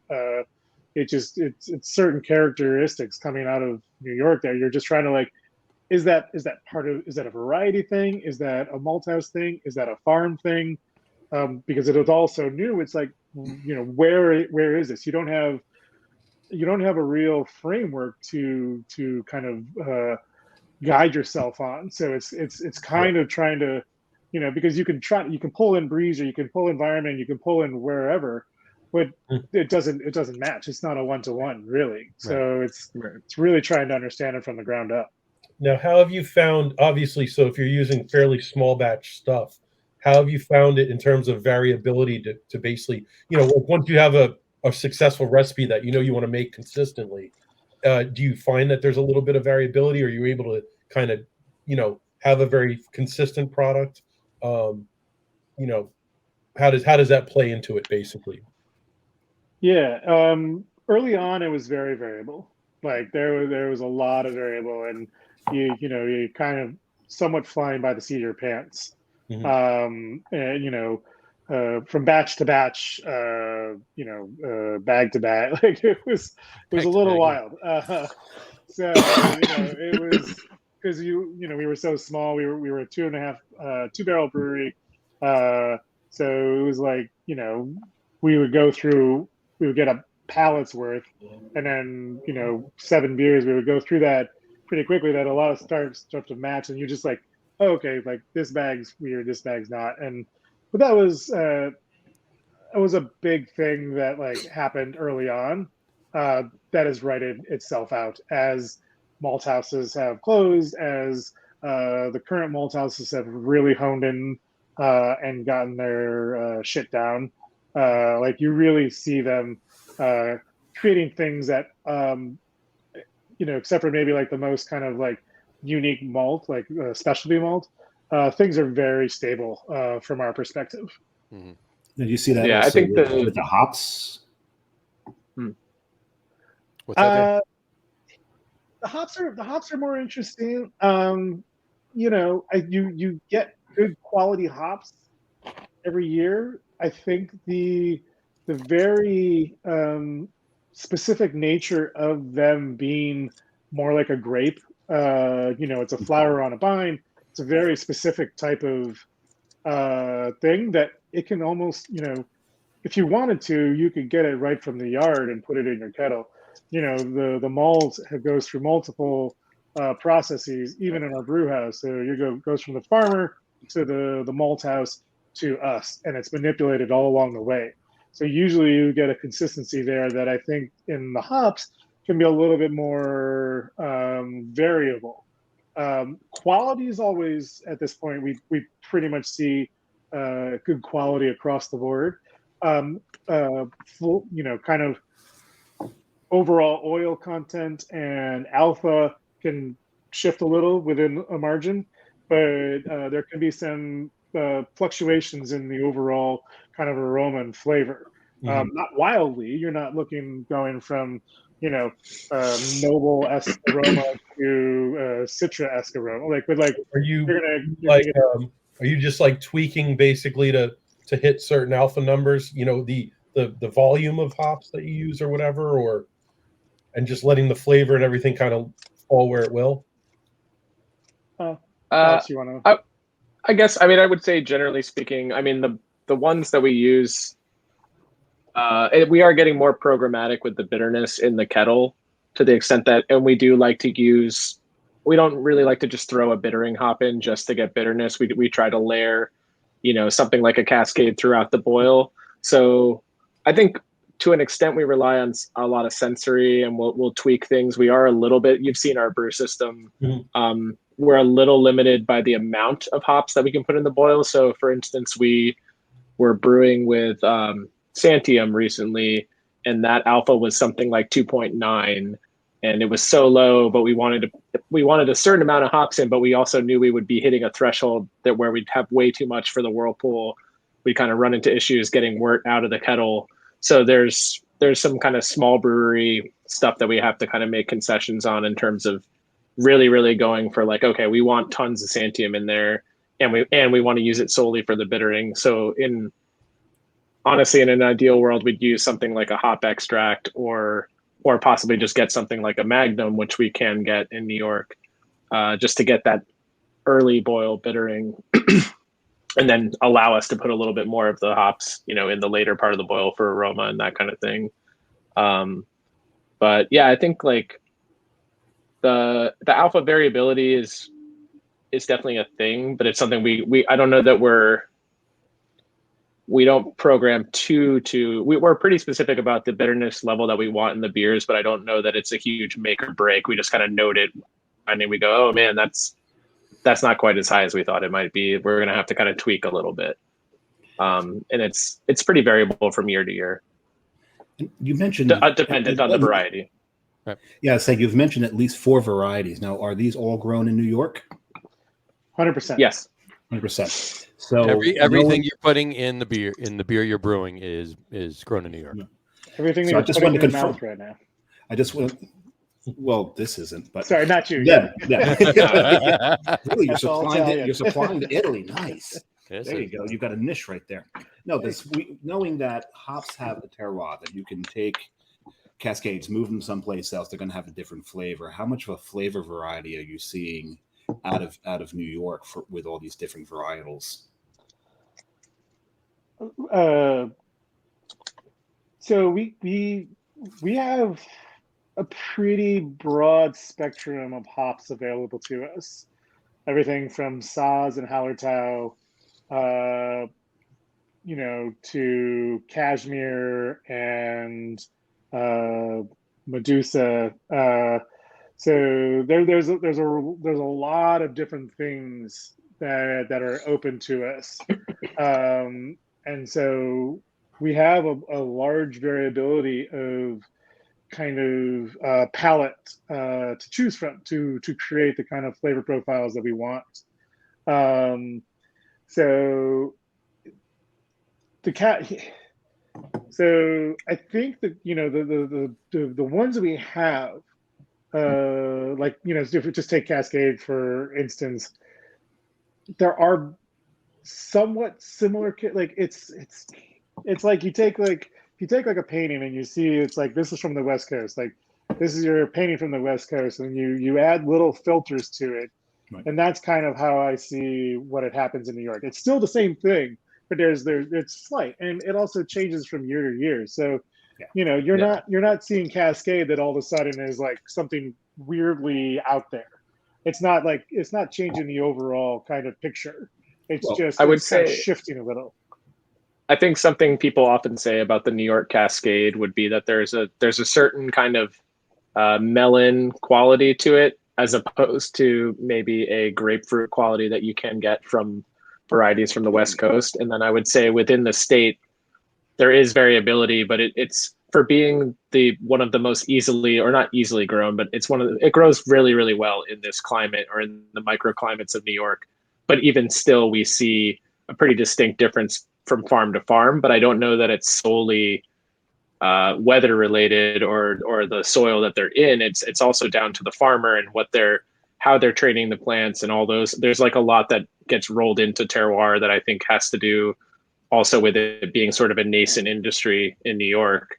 it's certain characteristics coming out of New York that you're just trying to like, is that a variety thing? Is that a malt house thing? Is that a farm thing? Because it was all so new. It's like, where is this? You don't have a real framework to kind of guide yourself on. So it's kind of trying to, because you can pull in breeze, or you can pull environment, you can pull in wherever, but it doesn't match. It's not a one-to-one really. So it's really trying to understand it from the ground up. Now, how have you found, obviously, so if you're using fairly small batch stuff, how have you found it in terms of variability to basically, once you have a successful recipe that you want to make consistently, do you find that there's a little bit of variability, or are you able to kind of, have a very consistent product? How does that play into it basically? Yeah. Early on, it was very variable. Like there was a lot of variable, and you kind of somewhat flying by the seat of your pants. And, from batch to batch, bag to bag, like it was a little wild. So it was because we were so small. We were a 2 barrel brewery. So it was like we would get a pallet's worth, and then 7 beers. We would go through that pretty quickly. That a lot of stuff to match, and you're just like, oh, okay, like this bag's weird, this bag's not. But that was a big thing that like happened early on. That has righted itself out as malt houses have closed, as the current malt houses have really honed in and gotten their shit down. Like you really see them creating things that except for maybe like the most kind of like unique malt, like specialty malt, things are very stable from our perspective. Mm-hmm. Did you see that? Yeah, I think with the hops. What's that? The hops are more interesting. You get good quality hops every year. I think the very specific nature of them being more like a grape. It's a flower on a vine. It's a very specific type of thing that it can almost, if you wanted to, you could get it right from the yard and put it in your kettle. The malt goes through multiple processes, even in our brew house. So goes from the farmer to the malt house to us, and it's manipulated all along the way. So usually you get a consistency there that I think in the hops can be a little bit more variable. Quality is always, at this point, we pretty much see good quality across the board. Kind of overall oil content and alpha can shift a little within a margin, but there can be some fluctuations in the overall kind of aroma and flavor. Not wildly. You're not going from noble-esque aroma to citra-esque aroma. Are you just like tweaking basically to hit certain alpha numbers? The volume of hops that you use or whatever, and just letting the flavor and everything kind of fall where it will. Alex, you want to? I guess. I mean, I would say generally speaking. I mean, the ones that we use. We are getting more programmatic with the bitterness in the kettle, to the extent that, and we do like to use. We don't really like to just throw a bittering hop in just to get bitterness. We try to layer, something like a cascade throughout the boil. So I think to an extent we rely on a lot of sensory, and we'll tweak things. We are a little bit. You've seen our brew system. Mm-hmm. We're a little limited by the amount of hops that we can put in the boil. So, for instance, we were brewing with Santium recently, and that alpha was something like 2.9. and it was so low, but we wanted a certain amount of hops in, but we also knew we would be hitting a threshold that where we'd have way too much for the whirlpool. We kind of run into issues getting wort out of the kettle. So there's some kind of small brewery stuff that we have to kind of make concessions on in terms of really, really going for like, okay, we want tons of Santium in there, and we want to use it solely for the bittering. So honestly, in an ideal world, we'd use something like a hop extract or possibly just get something like a Magnum, which we can get in New York, just to get that early boil bittering, and then allow us to put a little bit more of the hops, in the later part of the boil for aroma and that kind of thing. But yeah, I think like the alpha variability is definitely a thing, but it's something I don't know that we don't program we're pretty specific about the bitterness level that we want in the beers, but I don't know that it's a huge make or break. We just kind of note it, and then we go, oh man, that's not quite as high as we thought it might be. We're going to have to kind of tweak a little bit. And it's pretty variable from year to year. You mentioned dependent on the variety. Right. Yeah, so you've mentioned at least 4 varieties. Now, are these all grown in New York? 100%. Yes. 100%. So everything you're putting in the beer you're brewing is grown in New York. Everything so I just wanted to confirm right now. I just want. Well, this isn't, but sorry, not you. Yeah. Really, you're supplying to Italy. Nice. There you go. You've got a niche right there. No, knowing that hops have a terroir that you can take cascades, move them someplace else, they're going to have a different flavor. How much of a flavor variety are you seeing out of New York with all these different varietals? So we have a pretty broad spectrum of hops available to us. Everything from Saaz and Hallertau, to Cashmere and Medusa. So there's a lot of different things that are open to us, and so we have a large variability of kind of palette to choose from to create the kind of flavor profiles that we want. So I think that the ones that we have, if we just take Cascade for instance, there are somewhat similar. Like it's like you take like a painting and you see it's like this is from the West Coast, like this is your painting from the West Coast, and you add little filters to it, right. And that's kind of how I see what it happens in New York. It's still the same thing, but it's slight, and it also changes from year to year. So, you're not seeing Cascade that all of a sudden is like something weirdly out there. It's not changing the overall kind of picture. It's I would say kind of shifting a little. I think something people often say about the New York Cascade would be that there's a certain kind of melon quality to it, as opposed to maybe a grapefruit quality that you can get from varieties from the West Coast. And then I would say within the state, there is variability, but it's for being one of the most easily, or not easily grown, but it grows really, really well in this climate or in the microclimates of New York. But even still, we see a pretty distinct difference from farm to farm, but I don't know that it's solely weather related or the soil that they're in. It's also down to the farmer and how they're training the plants and all those. There's like a lot that gets rolled into terroir that I think has to do also with it being sort of a nascent industry in New York.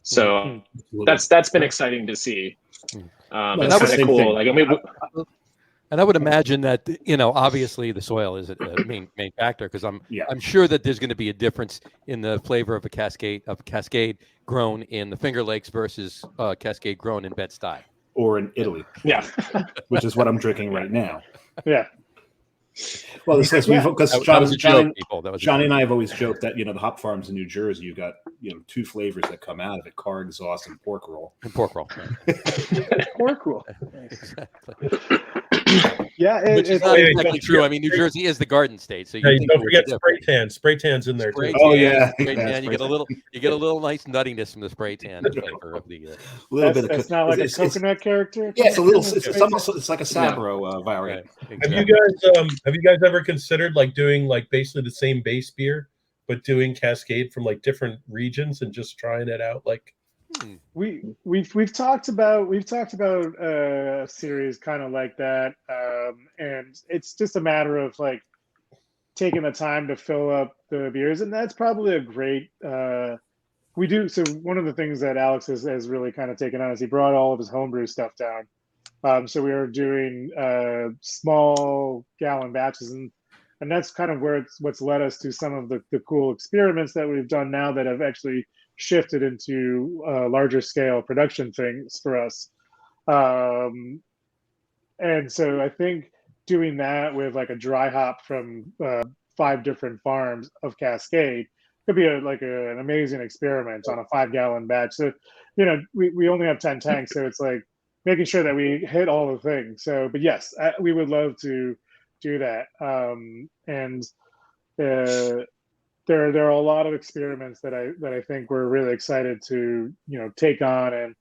So that's been exciting to see. It's kind of cool. Like, I mean, and I would imagine that, obviously the soil is a main factor, because I'm sure that there's going to be a difference in the flavor of a Cascade grown in the Finger Lakes versus Cascade grown in Bed-Stuy. Or in Italy. Yeah. Which is what I'm drinking right now. Yeah. Well, because Johnny and I have always joked that, the hop farms in New Jersey, you've got, 2 flavors that come out of it: car exhaust and pork roll. And pork roll. Pork roll. Exactly. Yeah, which is it's not Wait, exactly don't true. I forget mean, New spray- Jersey is the Garden State, so you Hey, think don't it would be forget different. spray tan. Spray tan's in there Spray too. Oh tan, yeah, spray yeah, tan. You spray tan. get a little nice nuttiness from the spray tan flavor of the. A little bit of that's not like a coconut character. yeah, it's a little. Kind of It's almost. It's like a Sabro variant. Right, Have exactly. you guys ever considered like doing like basically the same base beer, but doing Cascade from like different regions and just trying it out? Like We've talked about a series kind of like that, and it's just a matter of like taking the time to fill up the beers, and that's probably a great. We do so. One of the things that Alex has really kind of taken on is he brought all of his homebrew stuff down. So we are doing small gallon batches, and that's kind of where what's led us to some of the cool experiments that we've done now that have actually shifted into larger scale production things for us. And so I think doing that with like a dry hop from 5 different farms of Cascade could be an amazing experiment on a 5-gallon batch. So, we only have 10 tanks, so it's like making sure that we hit all the things. So, but yes, we would love to do that. And there are a lot of experiments that I think we're really excited to take on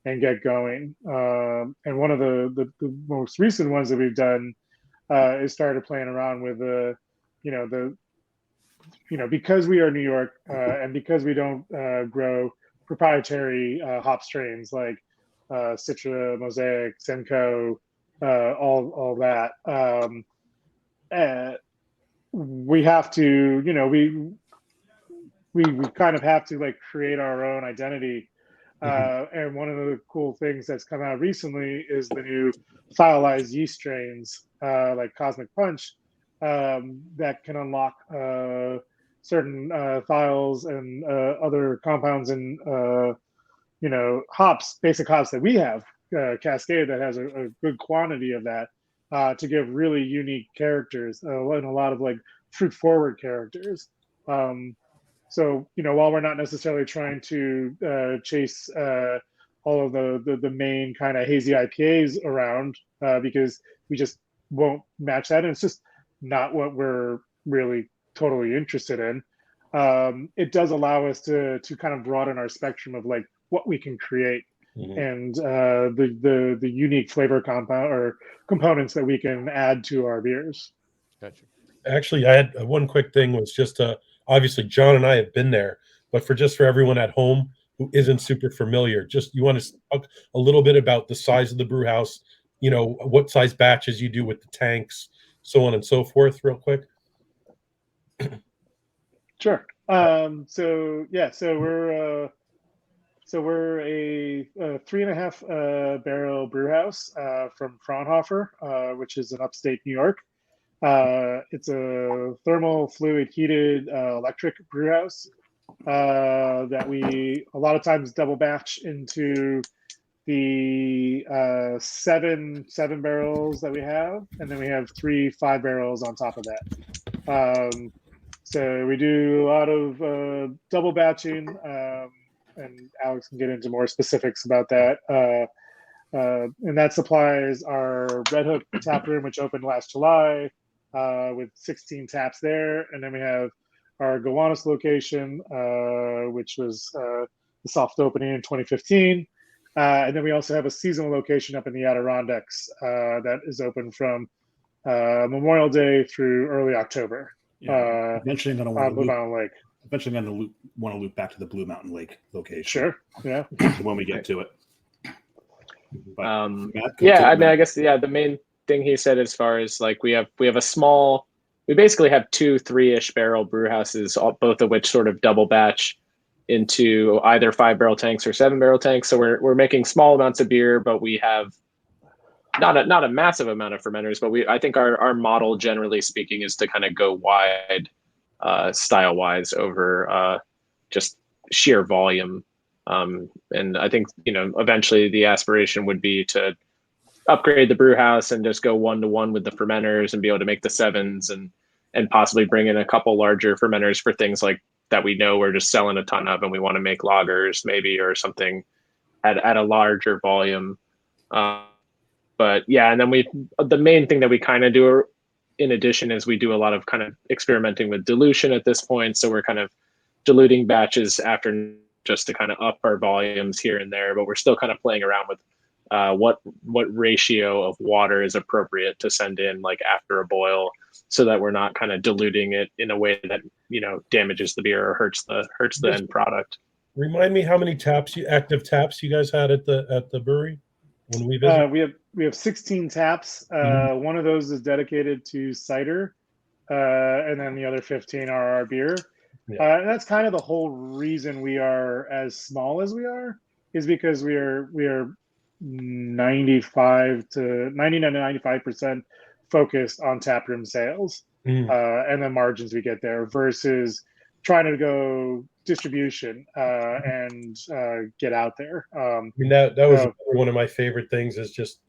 and get going. And one of the most recent ones that we've done is started playing around with because we are New York and because we don't grow proprietary hop strains like Citra, Mosaic, Simcoe, all that. We have to, we kind of have to like create our own identity. And one of the cool things that's come out recently is the new thiolized yeast strains like Cosmic Punch that can unlock certain thiols and other compounds in hops, basic hops that we have, Cascade, that has a good quantity of that to give really unique characters and a lot of like fruit forward characters. So while we're not necessarily trying to chase all of the main kind of hazy IPAs around because we just won't match that, and it's just not what we're really totally interested in. It does allow us to kind of broaden our spectrum of like what we can create and the unique flavor compound or components that we can add to our beers. Gotcha. actually, I had one quick thing was just obviously John and I have been there, but for everyone at home who isn't super familiar, just you want to talk a little bit about the size of the brew house, what size batches you do with the tanks, so on and so forth, real quick. Sure. So we're a 3.5 barrel brew house from Fraunhofer, which is in upstate New York. It's a thermal fluid heated electric brew house that we a lot of times double batch into the seven barrels that we have, and then we have 3 5 barrels on top of that. So we do a lot of double batching, and Alex can get into more specifics about that. And that supplies our Red Hook tap room, which opened last July with 16 taps there. And then we have our Gowanus location, which was the soft opening in 2015. And then we also have a seasonal location up in the Adirondacks that is open from Memorial Day through early October. Yeah, eventually I'm going to want Blue Mountain Lake. Eventually I'm going to want to loop back to the Blue Mountain Lake location. Sure. Yeah. When we get to it. But, Matt, I guess the main thing he said as far as like we have a small, we basically have 2 3-ish barrel brew houses, both of which sort of double batch into either 5 barrel tanks or 7 barrel tanks. So we're making small amounts of beer, but we have not a massive amount of fermenters, but I think our model, generally speaking, is to kind of go wide style wise over just sheer volume. And I think, eventually the aspiration would be to upgrade the brew house and just go 1-to-1 with the fermenters and be able to make the 7s and possibly bring in a couple larger fermenters for things like that we know we're just selling a ton of and we want to make lagers maybe or something at a larger volume. But yeah, and then the main thing that we kind of do in addition is we do a lot of kind of experimenting with dilution at this point. So we're kind of diluting batches after just to kind of up our volumes here and there, but we're still kind of playing around with what ratio of water is appropriate to send in like after a boil, so that we're not kind of diluting it in a way that damages the beer or hurts the end product. Remind me how many active taps you guys had at the brewery when we visited? We have 16 taps. One of those is dedicated to cider, and then the other 15 are our beer. Yeah. And that's kind of the whole reason we are as small as we are, is because we are 99 to 95% focused on taproom sales, and the margins we get there, versus trying to go distribution and get out there. That was one of my favorite things, is just,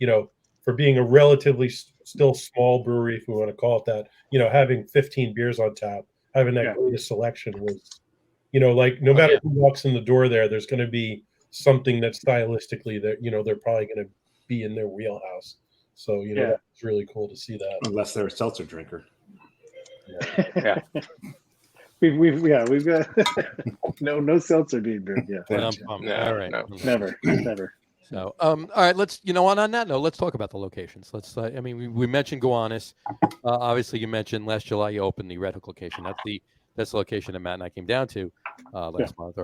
for being a relatively still small brewery, if we want to call it that, having 15 beers on tap, having that greatest selection was, like, no matter who walks in the door there's going to be something that stylistically that, they're probably going to be in their wheelhouse. So, it's really cool to see that. Unless they're a seltzer drinker. Yeah. We've got no seltzer being brewed. Yeah. All right. No, never. So, all right, let's, on that note, let's talk about the locations. Let's, we mentioned Gowanus. Obviously, you mentioned last July you opened the Red Hook location. That's the location that Matt and I came down to last month.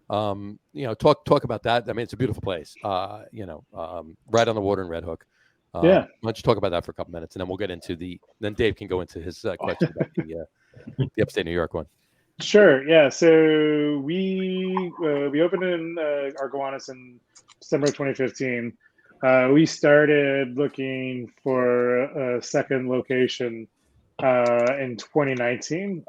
Talk about that. I mean, it's a beautiful place. Right on the water in Red Hook. Why don't you talk about that for a couple minutes, and then we'll get into then Dave can go into his question about the upstate New York one. Sure. Yeah. So we opened in our Gowanus in December 2015. We started looking for a second location in 2019.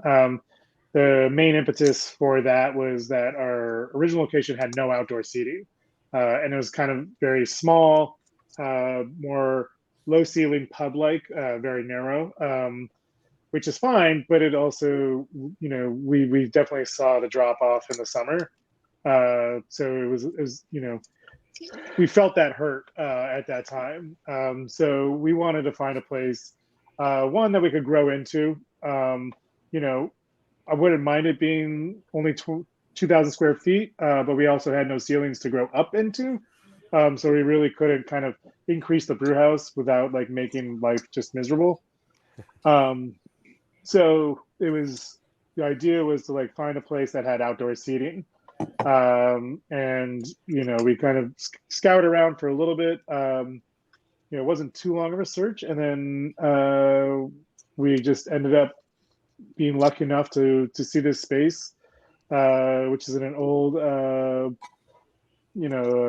The main impetus for that was that our original location had no outdoor seating, and it was kind of very small, more low ceiling pub-like, very narrow, which is fine, but it also, we definitely saw the drop off in the summer. So it was we felt that hurt at that time. So we wanted to find a place, one that we could grow into. I wouldn't mind it being only 2,000 square feet, but we also had no ceilings to grow up into. So we really couldn't kind of increase the brew house without like making life just miserable. So the idea was to like find a place that had outdoor seating. And, we kind of scouted around for a little bit. It wasn't too long of a search. And then we just ended up being lucky enough to see this space, which is in an old,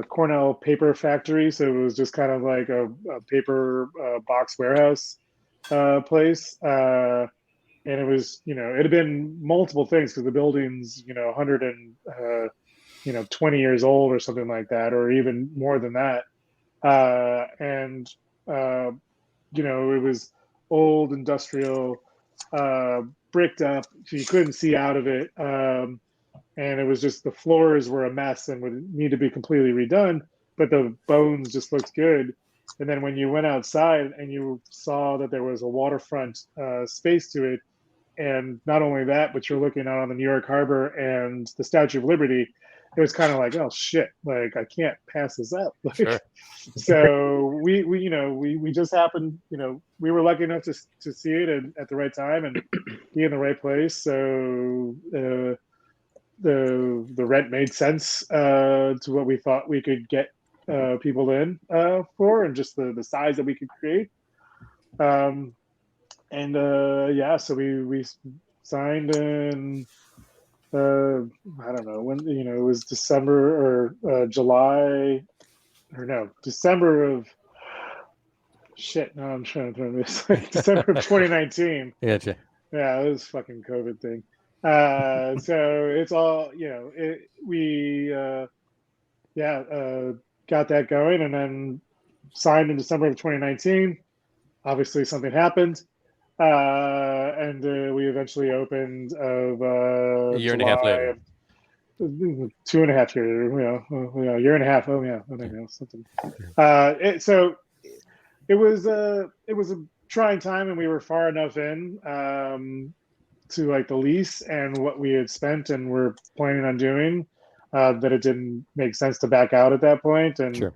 Cornell paper factory. So it was just kind of like a paper box warehouse place. And it was, it had been multiple things, because the building's, 120 years old or something like that, or even more than that. It was old industrial, bricked up, so you couldn't see out of it. And it was just, the floors were a mess and would need to be completely redone, but the bones just looked good. And then when you went outside and you saw that there was a waterfront space to it, and not only that, but you're looking out on the New York Harbor and the Statue of Liberty, it was kind of like, oh shit, like I can't pass this up. Like, sure. So we just happened, we were lucky enough to see it at the right time and be in the right place. So the rent made sense to what we thought we could get people in for, and just the size that we could create. So we signed in, I don't know when, it was December or July, or no, December of shit. No, I'm trying to throw this, like December of 2019. Gotcha. Yeah, it was fucking COVID thing. So it's all, we got that going, and then signed in December of 2019. Obviously something happened. And we eventually opened a year and a half later. 2.5 years, a year and a half. Oh yeah, something. So it was a trying time, and we were far enough in to like the lease and what we had spent and were planning on doing that it didn't make sense to back out at that point. And Sure.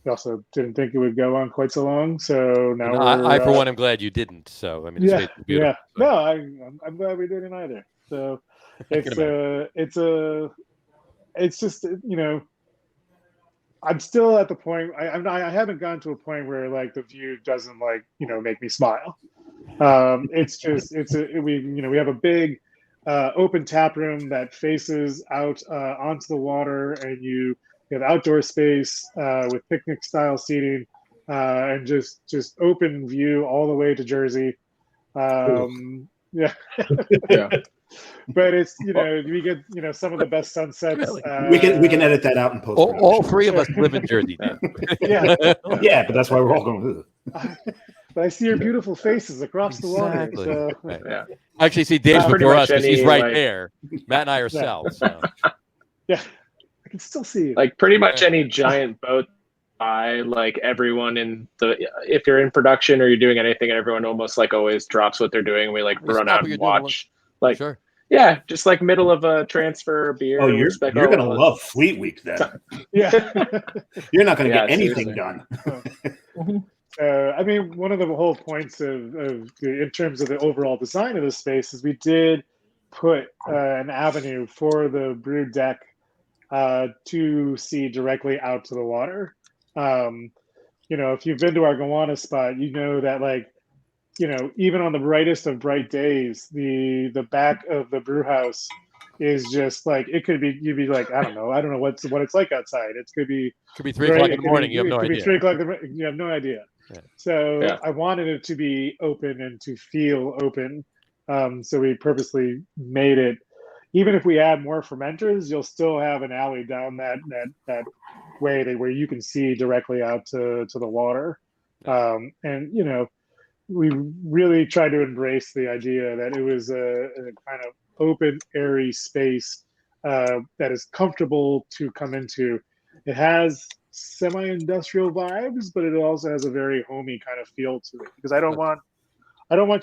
we also didn't think it would go on quite so long. So now I for one, am glad you didn't. So I mean, yeah, beautiful. No, I'm glad we didn't either. So it's just, you know, I'm still at the point. I haven't gotten to a point where like the view doesn't like, you know, make me smile. It's just we have a big open tap room that faces out onto the water, and you have outdoor space with picnic style seating and just open view all the way to Jersey. Yeah. But it's, you know, we get, you know, some of the best sunsets. Really? We can edit that out in post. All three of us live in Jersey. Yeah. Yeah, but that's why we're all going. But I see your beautiful faces across the water. Exactly. So. Right. Yeah. Actually, see Dave's Pretty before much us because he's any, right like- there. Matt and I are south. So. Yeah, I can still see you. Like pretty much any giant boat, like everyone if you're in production or you're doing anything, everyone almost like always drops what they're doing. We like run out and watch. Like, sure. Yeah, just like middle of a transfer beer. Oh, you're gonna love Fleet Week then. Yeah, you're not gonna get anything done. I mean, one of the whole points in terms of the overall design of the space is we did put an avenue for the brew deck to see directly out to the water. You know, if you've been to our Gowanus spot, you know that, like, you know, even on the brightest of bright days, the back of the brew house is just like, it could be, you'd be like, I don't know what it's like outside. It could be 3 o'clock in the morning. You have no idea. It could be 3 o'clock in the morning. You have no idea. Yeah. So I wanted it to be open and to feel open. So we purposely made it. Even if we add more fermenters, you'll still have an alley down that way where you can see directly out to the water. And, you know, we really tried to embrace the idea that it was a kind of open, airy space that is comfortable to come into. It has semi-industrial vibes, but it also has a very homey kind of feel to it. Because I don't want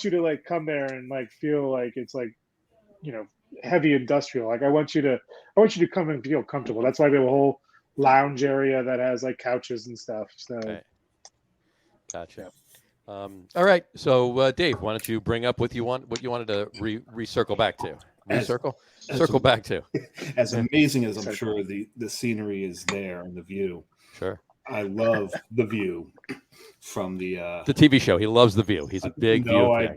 you to like come there and like feel like it's like, you know, heavy industrial. Like I want you to come and feel comfortable. That's why we have a whole lounge area that has like couches and stuff. So, right. Gotcha. All right. So, Dave, why don't you bring up what you wanted to recircle back to? Circle back to. As amazing as I'm sure the scenery is there and the view. Sure. I love the view from the TV show. He loves the view. He's a big view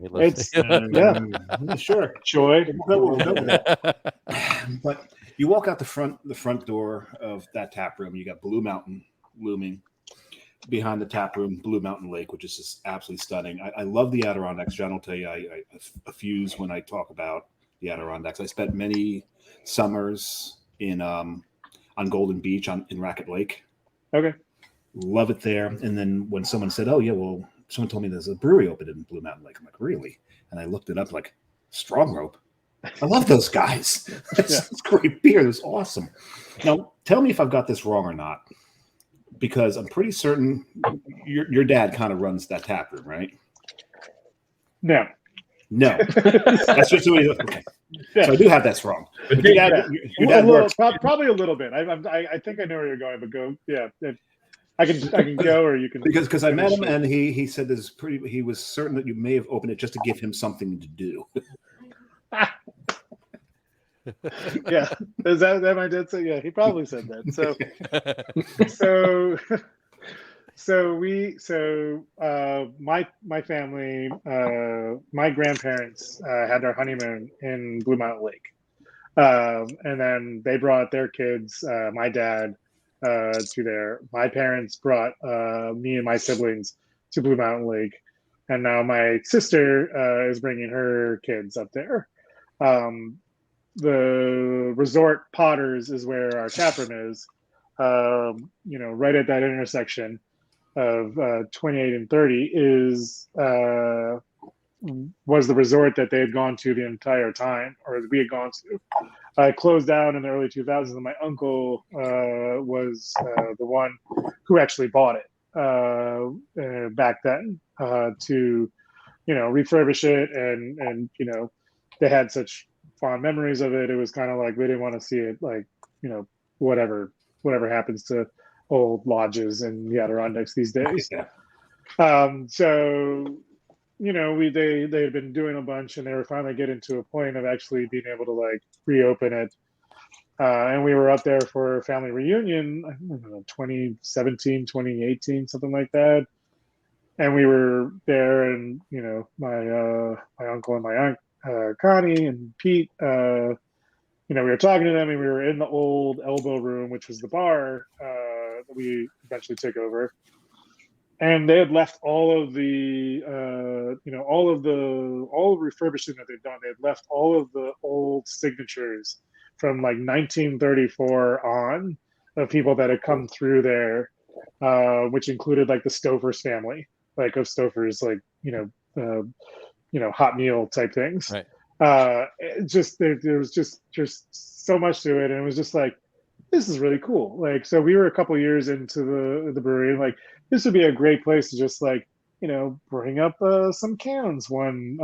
fan. Sure. Joy. But you walk out the front door of that tap room, you got Blue Mountain looming. Behind the tap room, Blue Mountain Lake, which is just absolutely stunning. I love the Adirondacks. John will tell you I effuse when I talk about the Adirondacks. I spent many summers on Golden Beach in Racket Lake. Okay. Love it there. And then when someone said, oh, yeah, well, someone told me there's a brewery open in Blue Mountain Lake. I'm like, really? And I looked it up, like, Strong Rope. I love those guys. It's great beer. It was awesome. Now, tell me if I've got this wrong or not. Because I'm pretty certain your dad kind of runs that tap room, right? No. That's just the way. Okay. Yeah. So I do have that wrong. But your dad works. Probably a little bit. I think I know where you're going, but go. Yeah. I can go, or you can. Because I met him and he said he was certain that you may have opened it just to give him something to do. Yeah, is that my dad said? Yeah, he probably said that. My family, my grandparents had their honeymoon in Blue Mountain Lake, and then they brought their kids, my dad, to there. My parents brought me and my siblings to Blue Mountain Lake, and now my sister is bringing her kids up there. The resort Potters is where our taproom is, you know, right at that intersection of 28 and 30 was the resort that they had gone to the entire time, or we had gone to. It closed down in the early 2000s, and my uncle was the one who actually bought it. back then to, refurbish it. And, they had such fond memories of it. It was kind of like, we didn't want to see it like, whatever happens to old lodges in the Adirondacks these days. Yeah. So, they had been doing a bunch, and they were finally getting to a point of actually being able to like reopen it. And we were up there for a family reunion, I don't know, 2017, 2018, something like that. And we were there, and my uncle and my aunt Connie and Pete, we were talking to them, and we were in the old Elbow Room, which was the bar that we eventually took over. And they had left all of the refurbishing that they've done. They had left all of the old signatures from like 1934 on of people that had come through there, which included like the Stouffer's family, like of Stouffer's, like hot meal type things. Right. There was just so much to it, and it was just like, this is really cool. Like, so we were a couple years into the brewery, and like, this would be a great place to just like, bring up some cans some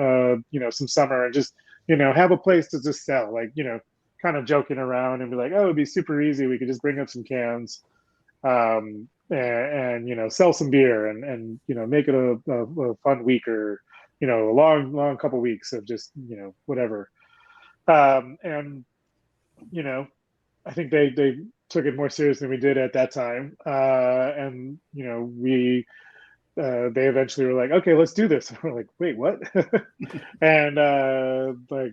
summer, and just, have a place to just sell, like, kind of joking around and be like, oh, it'd be super easy. We could just bring up some cans, and sell some beer, and make it a fun week, or, a long couple weeks of just, whatever. And, I think they took it more serious than we did at that time. And, they eventually were like, okay, let's do this. And we're like, wait, what? And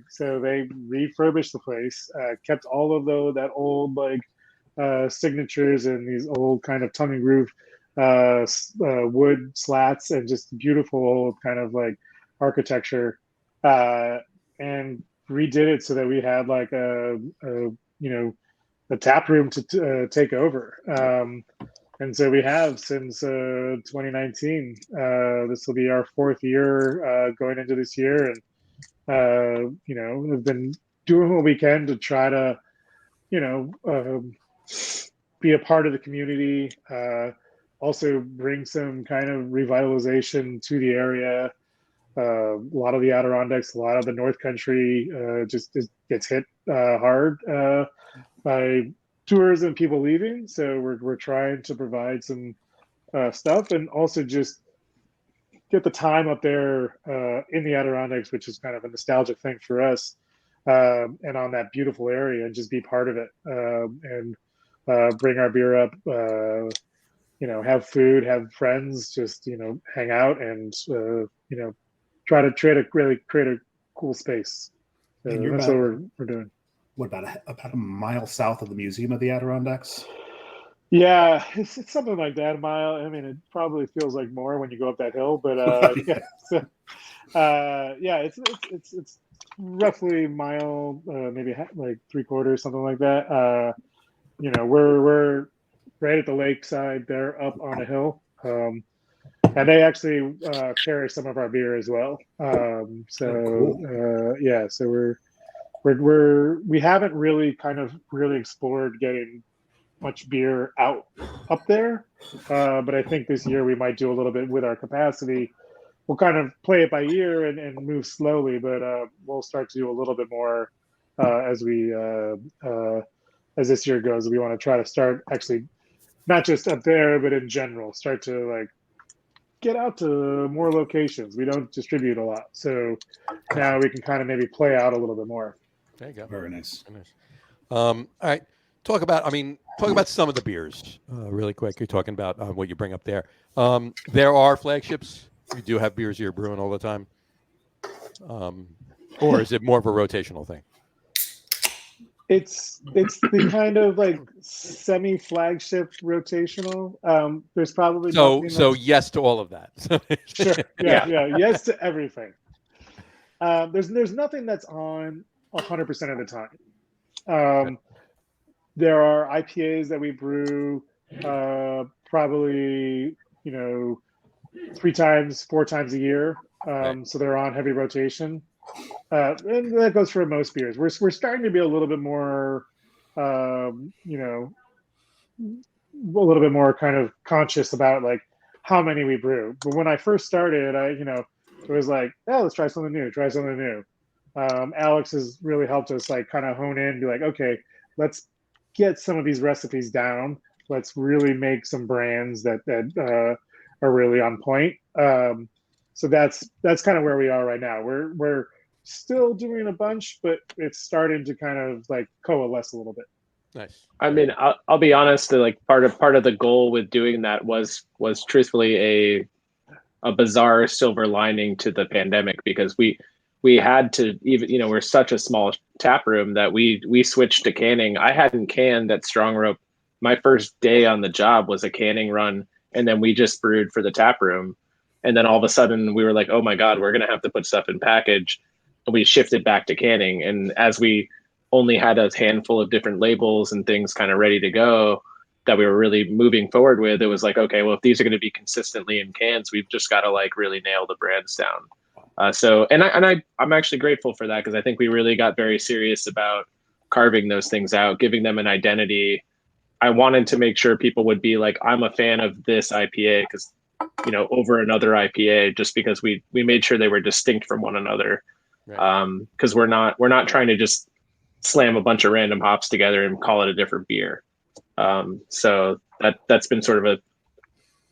so they refurbished the place, kept all of that old signatures and these old kind of tongue and groove wood slats, and just beautiful old kind of like architecture, and redid it so that we had like a tap room to take over. And so we have since 2019. This will be our 4th year going into this year, and we've been doing what we can to try to be a part of the community, also bring some kind of revitalization to the area. A lot of the Adirondacks, a lot of the North Country just gets hit hard by tourism, people leaving. So we're trying to provide some stuff, and also just get the time up there in the Adirondacks, which is kind of a nostalgic thing for us, and on that beautiful area, and just be part of it, and bring our beer up, have food, have friends, just hang out, and try to really create a cool space. That's what we're doing. What about a mile south of the Museum of the Adirondacks? Yeah, it's something like that, a mile. I mean, it probably feels like more when you go up that hill, but it's roughly a mile, maybe like 3/4, something like that. We're right at the lakeside. They're up on a hill, and they actually carry some of our beer as well. So we haven't really explored getting much beer up there, but I think this year we might do a little bit with our capacity. We'll kind of play it by ear and move slowly, but we'll start to do a little bit more as this year goes. We want to try to start actually not just up there, but in general, start to like get out to more locations. We don't distribute a lot, so now we can kind of maybe play out a little bit more. There you go. Very nice. Very nice. All right. Talk about some of the beers really quick. You're talking about what you bring up there. There are flagships. You do have beers you're brewing all the time. Or is it more of a rotational thing? It's the kind of like semi-flagship rotational. There's probably so yes to all of that. Sure. Yeah. Yes to everything. There's nothing that's on 100% of the time. There are IPAs that we brew probably 3 times, 4 times a year. So they're on heavy rotation. And that goes for most beers. We're starting to be a little bit more, a little bit more kind of conscious about like how many we brew. But when I first started, it was like, oh, let's try something new. Alex has really helped us like kind of hone in and be like, okay, let's get some of these recipes down. Let's really make some brands that are really on point. So that's kind of where we are right now. We're still doing a bunch, but it's starting to kind of like coalesce a little bit. Nice. I mean, I'll be honest. Like part of the goal with doing that was truthfully a bizarre silver lining to the pandemic, because we had to, even we're such a small tap room that we switched to canning. I hadn't canned at Strong Rope. My first day on the job was a canning run, and then we just brewed for the tap room. And then all of a sudden we were like, oh my God, we're gonna have to put stuff in package. And we shifted back to canning. And as we only had a handful of different labels and things kind of ready to go that we were really moving forward with, it was like, okay, well, if these are going to be consistently in cans, we've just got to like really nail the brands down. I'm actually grateful for that, because I think we really got very serious about carving those things out, giving them an identity. I wanted to make sure people would be like, I'm a fan of this IPA because, over another IPA, just because we made sure they were distinct from one another. Right. Because we're not trying to just slam a bunch of random hops together and call it a different beer. So that's been sort of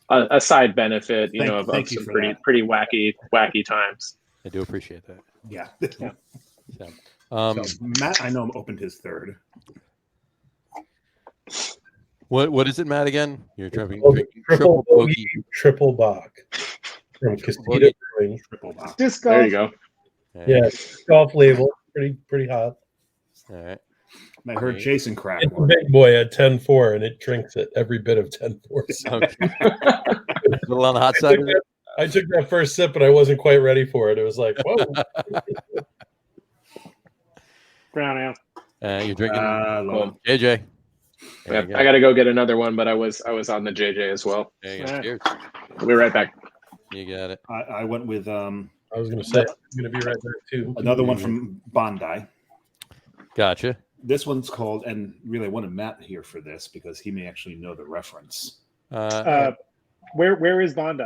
a side benefit, of some pretty wacky times. I do appreciate that. Yeah. So, Matt, I know, opened his third. What is it, Matt? Again, you're drinking triple bogey, triple bock from Casita Brewing. Triple bock. There you go. Yeah, golf label, pretty hot. All right. I heard Jason crack it's one. a big boy at 10.4, and it drinks it every bit of 10.4. Okay. A little on the hot side. I took that first sip, and I wasn't quite ready for it. It was like, whoa. Brown ale. You're drinking JJ. I got to go get another one, but I was on the JJ as well. There you go. Cheers. We'll be right back. You got it. I went with I was going to say, I'm going to be right there too. Another one from Bondi. Gotcha. This one's called, and really I wanted Matt here for this because he may actually know the reference. Where is Bondi?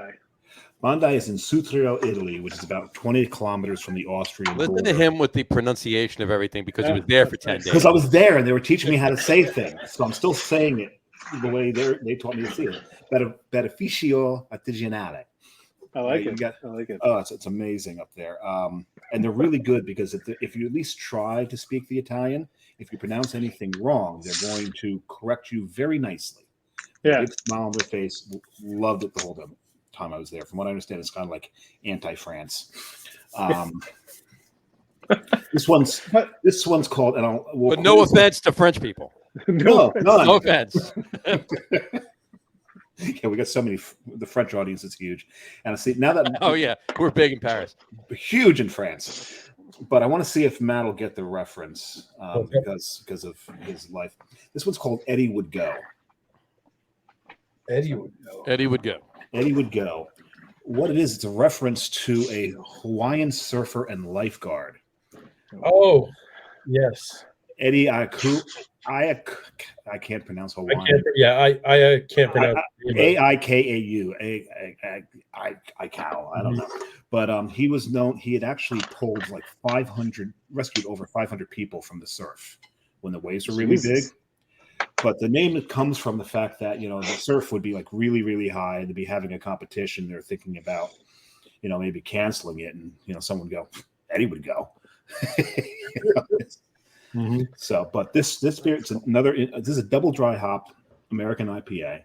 Bondi is in Sutrio, Italy, which is about 20 kilometers from the Austrian border. Listen to him with the pronunciation of everything, because he was there for 10 days. Because I was there and they were teaching me how to say things. So I'm still saying it the way they taught me to say it. Beneficio artigianale. I like it. Oh, it's amazing up there. And they're really good because if you at least try to speak the Italian, if you pronounce anything wrong, they're going to correct you very nicely. Yeah. Big smile on their face. Loved it the whole time I was there. From what I understand, it's kind of like anti-France. This one's called, and but no offense to French people. No offense. Yeah, we got so many. The French audience is huge, and I see now that. Oh yeah, we're big in Paris. Huge in France, but I want to see if Matt will get the reference because of his life. This one's called Eddie Would Go. Eddie would go. Eddie would go. Eddie Would Go. What it is, it's a reference to a Hawaiian surfer and lifeguard. Oh, yes. Eddie Aiku. I can't pronounce Hawaiian. I can't pronounce Aikau. I don't know. But he was known. He had actually pulled like 500, rescued over 500 people from the surf when the waves were really big. But the name comes from the fact that the surf would be like really, really high. They'd be having a competition. They're thinking about maybe canceling it, and someone would go. Eddie would go. Mm-hmm. So, but this beer, this is a double dry hop American IPA,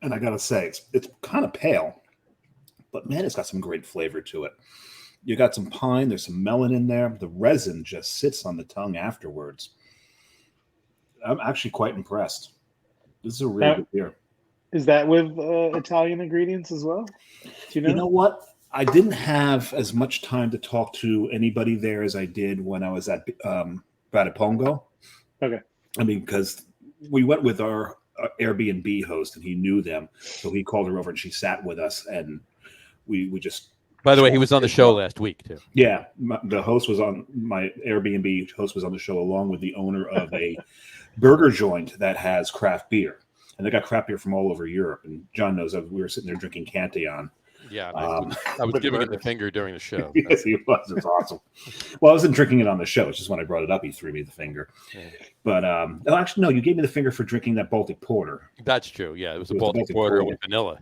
and I gotta say it's kind of pale, but man, it's got some great flavor to it. You got some pine, there's some melon in there. The resin just sits on the tongue afterwards. I'm actually quite impressed. This is a really good beer. Is that with Italian ingredients as well? Do you know? You know what? I didn't have as much time to talk to anybody there as I did when I was at Badapongo. Okay. I mean, because we went with our Airbnb host and he knew them. So he called her over and she sat with us and we just. By the way, he was on the show last week too. Yeah. The host was on, my Airbnb host was on the show along with the owner of a burger joint that has craft beer. and they got crap beer from all over Europe. And John knows that we were sitting there drinking Cantillon. Yeah, I was giving it the finger during the show. Yes, he was. It's awesome. Well, I wasn't drinking it on the show. It's just when I brought it up, he threw me the finger. Yeah. But actually, no, you gave me the finger for drinking that Baltic Porter. That's true. Yeah, it was a Baltic Porter with vanilla.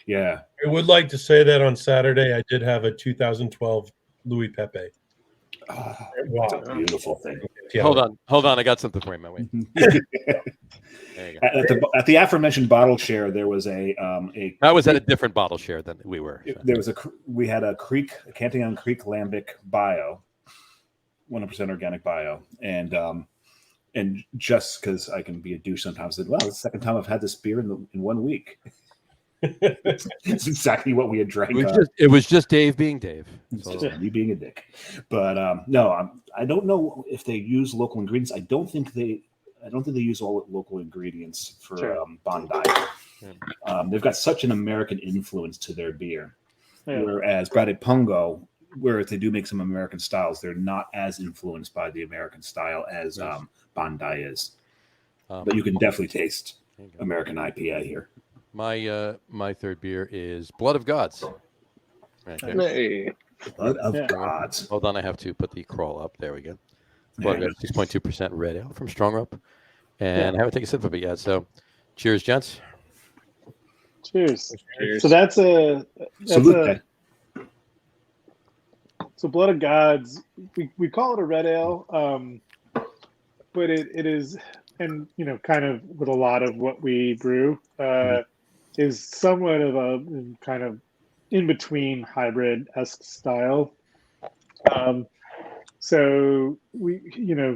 Yeah. I would like to say that on Saturday, I did have a 2012 Louis Pepe. Oh, wow. That's a beautiful thing. Hold on. I got something for you, my way. There you go. At the aforementioned bottle share, there was a I was at a different bottle share than we were. So. There was we had a Cantillon Creek Lambic Bio, 100% organic bio, and just because I can be a douche sometimes, I said, "Wow, it's the second time I've had this beer in 1 week." It's exactly what we had drank. It was just Dave being Dave. So. You being a dick. But no, I don't know if they use local ingredients. I don't think they use all local ingredients for Bondi. They've got such an American influence to their beer. Yeah. Whereas Brade Pungo, where they do make some American styles, they're not as influenced by the American style as Bondi is. But you can definitely taste American IPA here. My third beer is Blood of Gods. Hey. Blood of Gods. Hold on, I have to put the crawl up. There we go. Blood of Gods, 6.2% red ale from Strong Rope. And I haven't taken a sip of it yet. So cheers, gents. Cheers. So that's so Blood of Gods, we call it a red ale, but it is, and kind of with a lot of what we brew, is somewhat of a kind of in between hybrid-esque style. So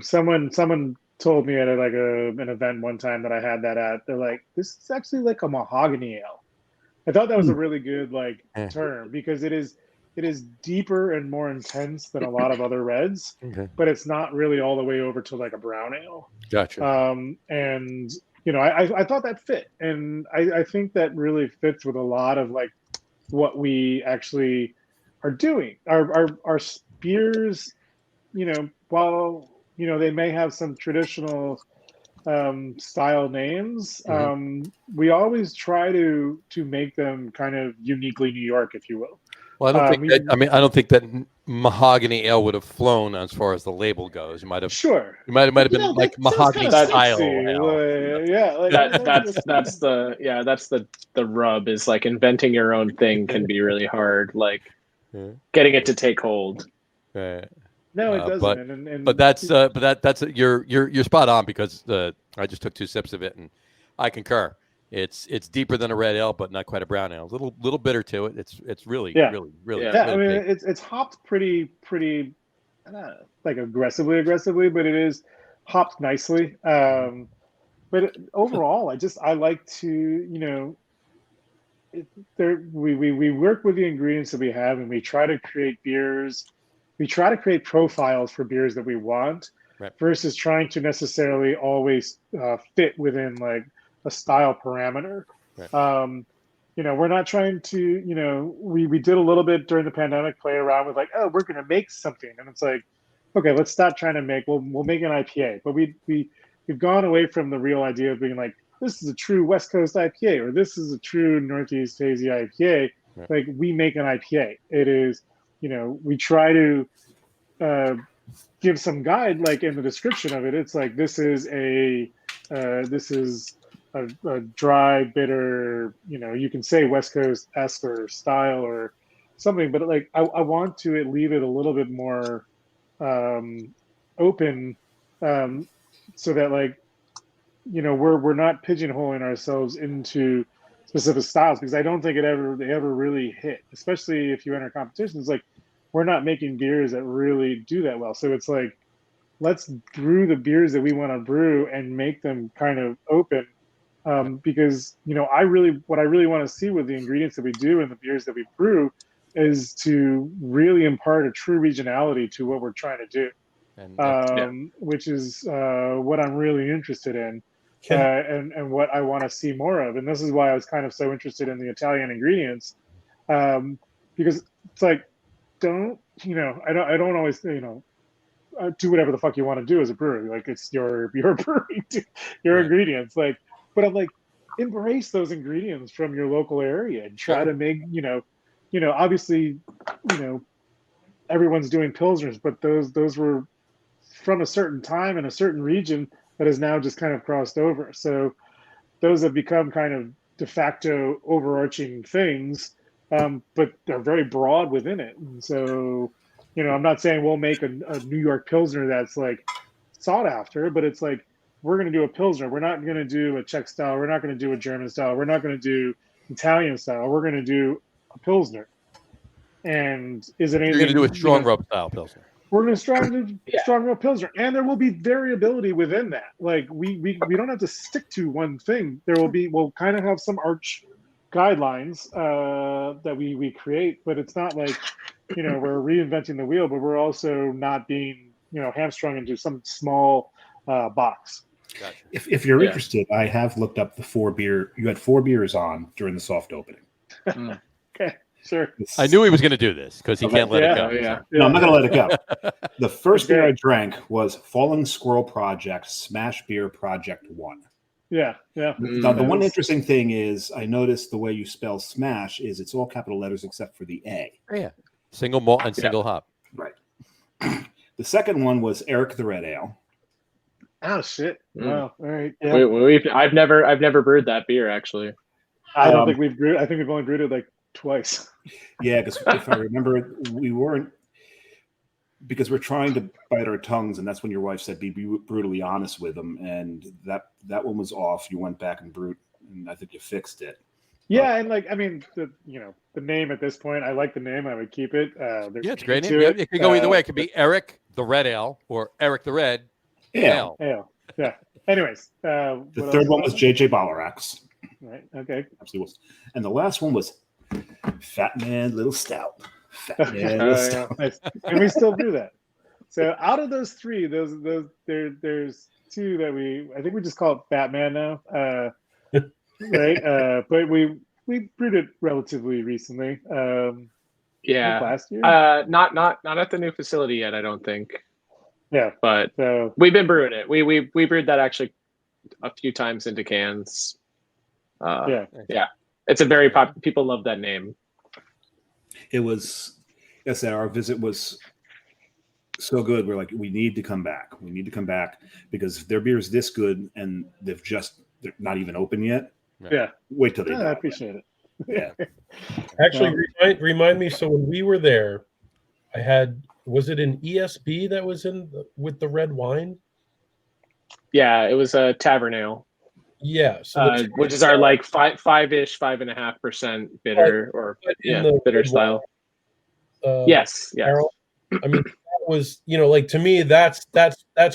someone told me at an event one time that I had that at. They're like, "This is actually like a mahogany ale." I thought that was a really good term, because it is deeper and more intense than a lot of other reds, but it's not really all the way over to like a brown ale. Gotcha. And I thought that fit, and I think that really fits with a lot of like what we actually are doing. Our beers, while they may have some traditional style names, we always try to make them kind of uniquely New York, if you will. Well, I don't think that mahogany ale would have flown as far as the label goes. You might have been like mahogany style ale. That's the rub, is like inventing your own thing can be really hard. Like getting it to take hold. No, it doesn't. But that's you're spot on, because I just took 2 sips of it and I concur. It's deeper than a red ale, but not quite a brown ale. A little bitter to it. It's really. Yeah. I mean, it's hopped pretty like aggressively, but it is hopped nicely. But overall, I like to we work with the ingredients that we have, and we try to create beers. We try to create profiles for beers that we want, versus trying to necessarily always fit within like a style parameter. We're not trying to, we did a little bit during the pandemic, play around with like, oh, we're going to make something. And it's like, okay, let's stop trying to we'll make an IPA. But we've gone away from the real idea of being like, this is a true West Coast IPA, or this is a true Northeast Hazy IPA. Like, we make an IPA. It is, we try to give some guide, like in the description of it. It's like, this is a dry, bitter, you can say West Coast-esque or style or something, but like I want to leave it a little bit more open, so that like, we're not pigeonholing ourselves into specific styles, because I don't think they ever really hit, especially if you enter competitions. Like, we're not making beers that really do that well. So it's like, let's brew the beers that we want to brew and make them kind of open. Because what I really want to see with the ingredients that we do and the beers that we brew is to really impart a true regionality to what we're trying to do, which is what I'm really interested in, and what I want to see more of. And this is why I was kind of so interested in the Italian ingredients, because it's like, I don't always do whatever the fuck you want to do as a brewery. Like, it's your brewery, your ingredients. Like, but I'm like, embrace those ingredients from your local area and try to make, obviously, everyone's doing pilsners, but those were from a certain time and a certain region that has now just kind of crossed over. So those have become kind of de facto overarching things, but they're very broad within it. And so, I'm not saying we'll make a New York Pilsner that's like sought after, but it's like, we're going to do a Pilsner. We're not going to do a Czech style. We're not going to do a German style. We're not going to do Italian style. We're going to do a Pilsner. And is it anything? You're going to do a strong rope style Pilsner. We're going to strong rope Pilsner, and there will be variability within that. Like we don't have to stick to one thing. We'll kind of have some arch guidelines that we create, but it's not like we're reinventing the wheel, but we're also not being hamstrung into some small box. Gotcha. If you're interested, I have looked up the 4 beer. You had 4 beers on during the soft opening. Okay, sure. I knew he was going to do this because he can't let it go. Yeah. No, I'm not going to let it go. The first beer I drank was Falling Squirrel Project Smash Beer Project 1. Yeah. Now, the one interesting thing is I noticed the way you spell smash is it's all capital letters except for the A. Yeah. Single malt and single hop. Right. The second one was Eric the Red Ale. Oh shit! Wow. All right. Yeah. I've never brewed that beer actually. I don't think we've brewed. I think we've only brewed it like twice. Yeah, because if I remember, we weren't, because we're trying to bite our tongues, and that's when your wife said be brutally honest with them, and that one was off. You went back and brewed, and I think you fixed it. Yeah, and the name at this point, I like the name. I would keep it. Yeah, it's a great name. It could go either way. It could be Eric the Red Ale or Eric the Red Ale. Yeah. Anyways, the third one was JJ Bollerax. Right. Okay. Absolutely was. And the last one was Fat Man Little Stout. Fat Man Little Stout. Nice. And we still do that. So out of those 3, there's 2 that I think we just call it Batman now. Right. But we brewed it relatively recently. Last year. Not at the new facility yet, I don't think. Yeah. But we've been brewing it. We brewed that actually a few times into cans. Yeah. It's a very popular. People love that name. It was. I said our visit was so good. We're like, we need to come back. We need to come back because their beer is this good, and they're not even open yet. Yeah. Wait till they. I appreciate it. Yeah. Actually, remind me. So when we were there, I had. Was it an ESB that was with the red wine? Yeah, it was a tavern ale. Yeah, so which is our like 5-ish, 5.5% bitter bitter style. Yes. Barrel. I mean, that was to me that's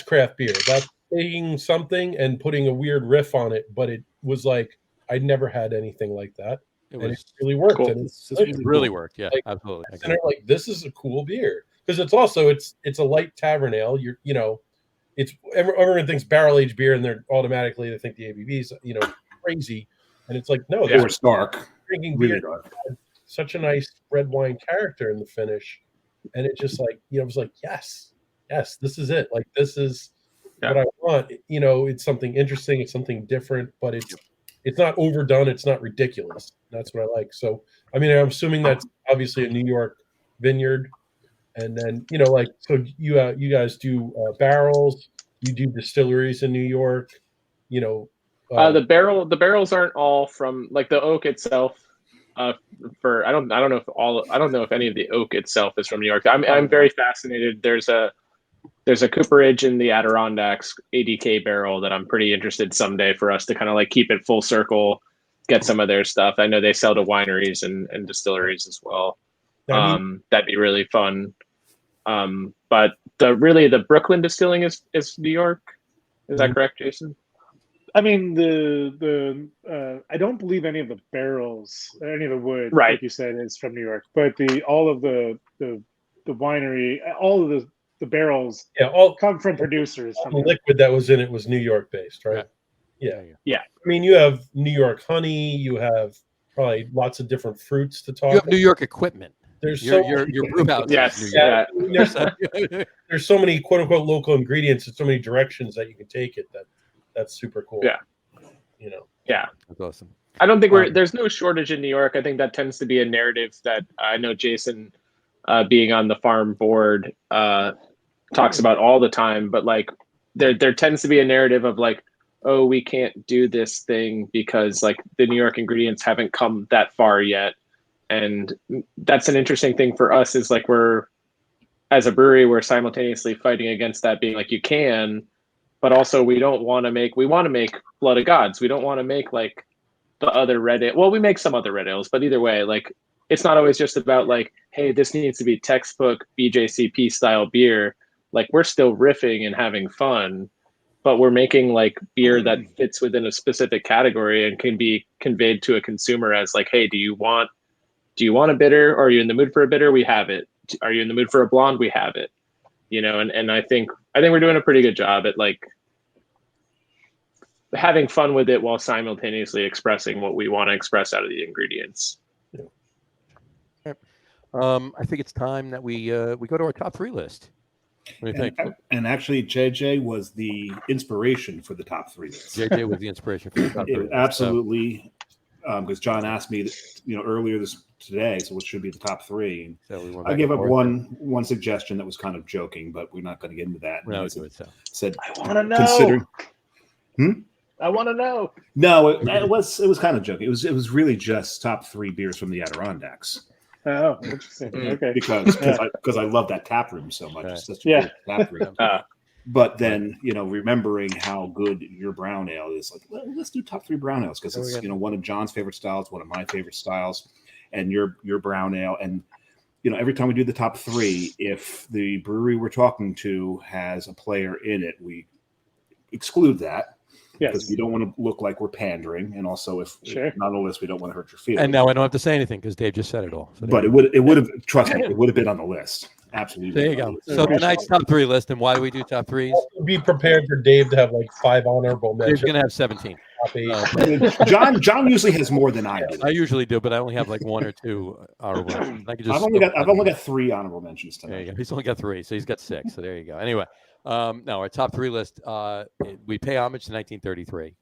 craft beer. That's taking something and putting a weird riff on it, but it was like I'd never had anything like that. It really worked. Cool. And It really worked. Yeah, absolutely. And like this is a cool beer because it's also it's a light tavern ale. It's everyone thinks barrel aged beer, and they're automatically they think the ABV's crazy, and it's like no, it's dark, drinking really beer dark. Such a nice red wine character in the finish, and it just like it was like yes, this is it. Like this is what I want. It's something interesting, it's something different, but it's not overdone, it's not ridiculous. That's what I like. So I mean, I'm assuming that's obviously a New York vineyard. And then, so you guys do barrels, you do distilleries in New York, the barrels aren't all from like the oak itself. I don't know if any of the oak itself is from New York. I'm very fascinated. There's a cooperage in the Adirondacks ADK barrel that I'm pretty interested someday for us to kind of like keep it full circle, get some of their stuff. I know they sell to wineries and distilleries as well. That'd be really fun. But the Brooklyn distilling is New York. Is that correct, Jason? I mean, I don't believe any of the barrels, any of the wood, right, like you said, is from New York. But all of the winery, all of the barrels, all come from producers. The liquid that was in it was New York based, right? Yeah. I mean, you have New York honey. You have probably lots of different fruits to talk. You have New York equipment. There's your brew house. Yes. There's so many quote unquote local ingredients and so many directions that you can take it. That's super cool. Yeah. That's I don't think there's no shortage in New York. I think that tends to be a narrative that I know Jason, being on the farm board, talks about all the time. But like, there tends to be a narrative of like, oh, we can't do this thing because like the New York ingredients haven't come that far yet. And that's an interesting thing for us is like as a brewery, we're simultaneously fighting against that, being like, you can, but also we want to make Blood of Gods. We don't want to make like the other red ale. Well, we make some other red ales, but either way, like it's not always just about like, hey, this needs to be textbook BJCP style beer. Like we're still riffing and having fun, but we're making like beer that fits within a specific category and can be conveyed to a consumer as like, hey, do you want a bitter, or are you in the mood for a bitter? We have it. Are you in the mood for a blonde? We have it. And I think we're doing a pretty good job at like having fun with it while simultaneously expressing what we want to express out of the ingredients. I think it's time that we go to our top 3 list. What do you think? And actually, JJ was the inspiration for the top 3 list. JJ was the inspiration for the top 3 list. Absolutely. Because John asked me, earlier today, so what should be the top 3? So I gave up one suggestion that was kind of joking, but we're not going to get into that. No, said I want to know. Considering, I want to know. No, it was kind of joking. It was really just top 3 beers from the Adirondacks. Oh, interesting. Okay. Because I love that tap room so much. Right. It's such a good tap room. But then, remembering how good your brown ale is, like, let's do top 3 brown ales, because it's, one of John's favorite styles, one of my favorite styles, and your brown ale. And, every time we do the top 3, if the brewery we're talking to has a player in it, we exclude that. Because we don't want to look like we're pandering, and also if not on the list, we don't want to hurt your feelings. And now I don't have to say anything because Dave just said it all. So but it would have trust me, it would have been on the list. Absolutely. There you go. So tonight's top 3 list, and why do we do top 3s? Be prepared for Dave to have like 5 honorable mentions. He's going to have 17. John usually has more than I do. I usually do, but I only have like 1 or 2 honorable mentions. I've only got 3 honorable mentions tonight. There you go. He's only got 3, so he's got 6. So there you go. Anyway, our top 3 list, we pay homage to 1933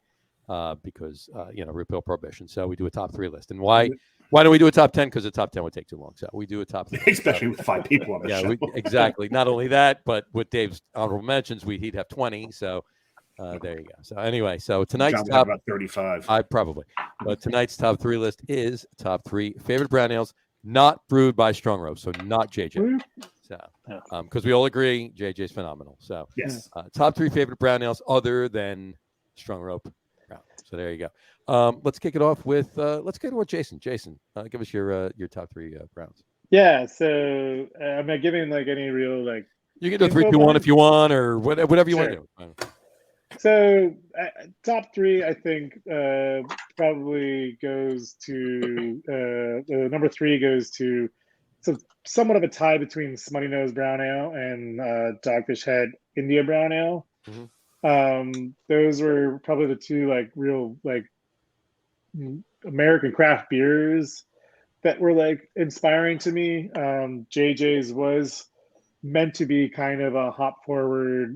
because repeal prohibition. So we do a top 3 list, and why don't we do a top 10? Because the top 10 would take too long. So we do a top 3, especially with 5 people on the show. Exactly. Not only that, but with Dave's honorable mentions, he'd have 20. So. There you go. So anyway, tonight's top about 35. But tonight's top 3 list is top 3 favorite brown ales not brewed by Strong Rope, so not JJ. So because we all agree JJ's phenomenal. So yes, top 3 favorite brown ales other than Strong Rope brown. So there you go. Let's kick it off with let's get to what Jason. Jason, give us your top 3 browns. Yeah. So I'm not giving like any real like. You can do 3, 2, 1 if you want, or whatever you want to do. So top 3, I think probably goes to number 3 goes to somewhat of a tie between Smutty Nose Brown Ale and Dogfish Head India Brown Ale. Mm-hmm. Those were probably the 2 like real like American craft beers that were like inspiring to me. JJ's was meant to be kind of a hop forward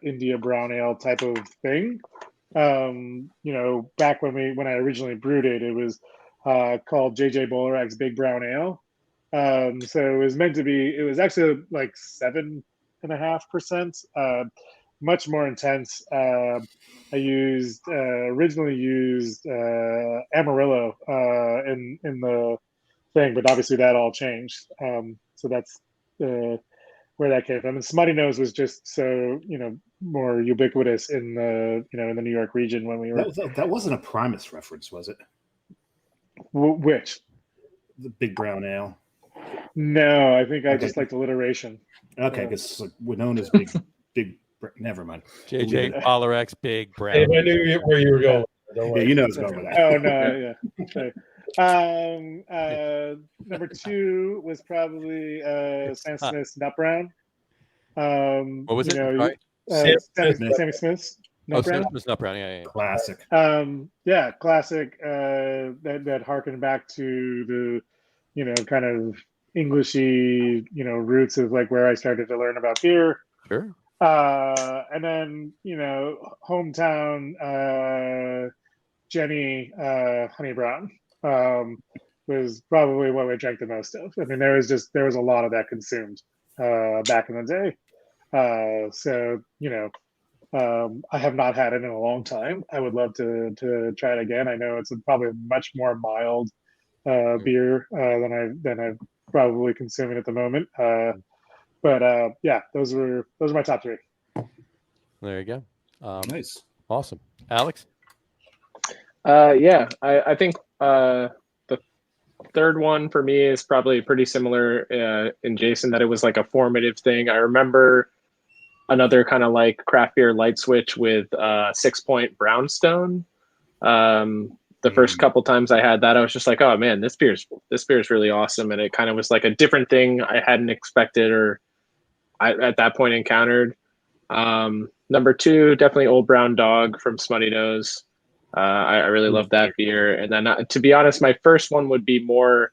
India brown ale type of thing. Back when I originally brewed it, it was called JJ Bolerak's Big Brown Ale. So it was meant to be. It was actually like 7.5%, much more intense. I originally used Amarillo in the thing, but obviously that all changed. So that's where that came from. And Smutty Nose was just so more ubiquitous in the in the New York region when we were. That wasn't a Primus reference, was it? Which? The Big Brown Ale. No, I think I just liked alliteration. Okay, because we're known as big. Never mind. JJ Bolerak's Big Brown. Hey, I knew where you were going. Yeah, you know it's going with that. Oh no, yeah. Number 2 was probably Sam Smith's Nut Brown. What was it? Sammy Smith's Nut Brown. Smith's Nut Brown. Yeah. Classic. Classic. That harkened back to the kind of Englishy roots of like where I started to learn about beer. Sure. And then hometown Jenny Honey Brown was probably what we drank the most of. I mean, there was a lot of that consumed back in the day. So I have not had it in a long time. I would love to try it again. I know it's probably a much more mild beer than I've probably consuming at the moment. But yeah, those are my top three. There you go. Nice. Awesome. Alex? Yeah, I think the third one for me is probably pretty similar in Jason, that it was like a formative thing. I remember another kind of like craft beer light switch with 6 Point Brownstone. The first couple times I had that, I was just like, oh man, this beer's really awesome. And it kind of was like a different thing I hadn't expected or I at that point encountered. Number two, definitely Old Brown Dog from Smutty Nose. I really love that beer. And then to be honest, my first one would be more,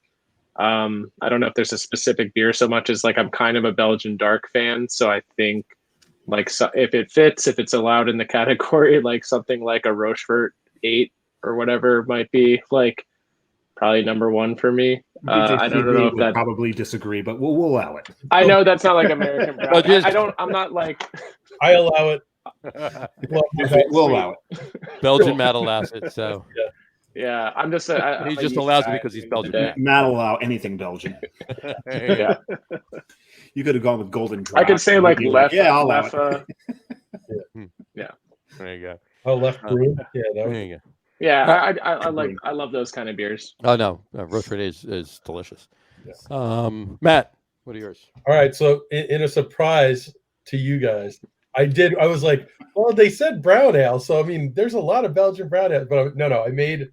I don't know if there's a specific beer so much as like, I'm kind of a Belgian dark fan. So I think like, so if it fits, if it's allowed in the category, like something like a Rochefort 8 or whatever might be like probably number one for me. I don't know if that probably disagree, but we'll allow it. I know that's not like American brown. I'm not like I allow it. We'll allow it. Belgian Matt allows it, so yeah. I'm just he just allows it because he's Belgian. Matt allow anything Belgian. Yeah. You could have gone with Golden Drop. I could say like left. Yeah, I'll allow left. Yeah. There you go. Oh, left brew. Yeah, There you go. Yeah, I love those kind of beers. Oh no, Rochefort is delicious. Yeah. Matt, what are yours? All right, so in a surprise to you guys, I was like, well, they said brown ale, so I mean, there's a lot of Belgian brown ale, but no, I made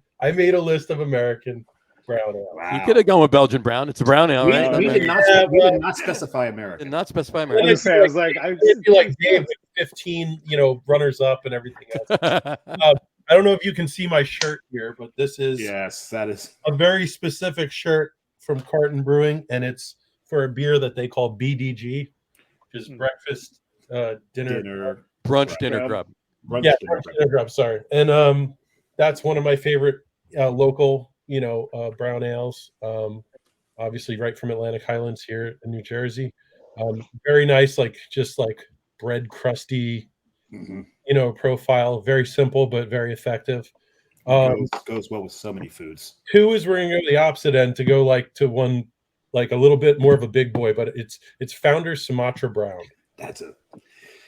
a list of American brown ale. Wow. You could have gone with Belgian brown. It's a brown ale, right? We did not specify American. Did not specify I American. was like, I like Dave, 15, runners up and everything else. I don't know if you can see my shirt here, but this is that is a very specific shirt from Carton Brewing, and it's for a beer that they call BDG, which is breakfast, dinner, brunch, dinner grub. Brunch, dinner grub. Sorry, and that's one of my favorite local, brown ales. Obviously, right from Atlantic Highlands here in New Jersey. Very nice, just like bread crusty. Mm-hmm. Profile, very simple but very effective. Goes well with so many foods. Two is we're gonna go the opposite end to go to one a little bit more of a big boy, but it's Founder's Sumatra Brown. That's it.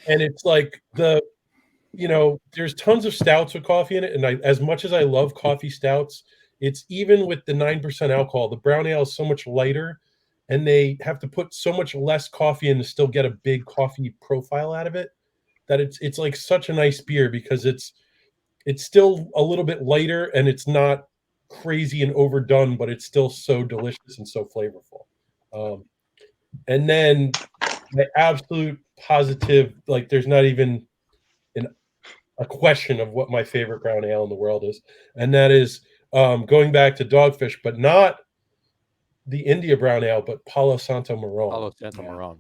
And it's like there's tons of stouts with coffee in it, and as much as I love coffee stouts, it's even with the 9% alcohol, the brown ale is so much lighter, and they have to put so much less coffee in to still get a big coffee profile out of it. That it's like such a nice beer because it's still a little bit lighter and it's not crazy and overdone, but it's still so delicious and so flavorful. And then the absolute positive, there's not even a question of what my favorite brown ale in the world is, and that is going back to Dogfish, but not the India brown ale, but Palo Santo Marron. Palo Santo Marron.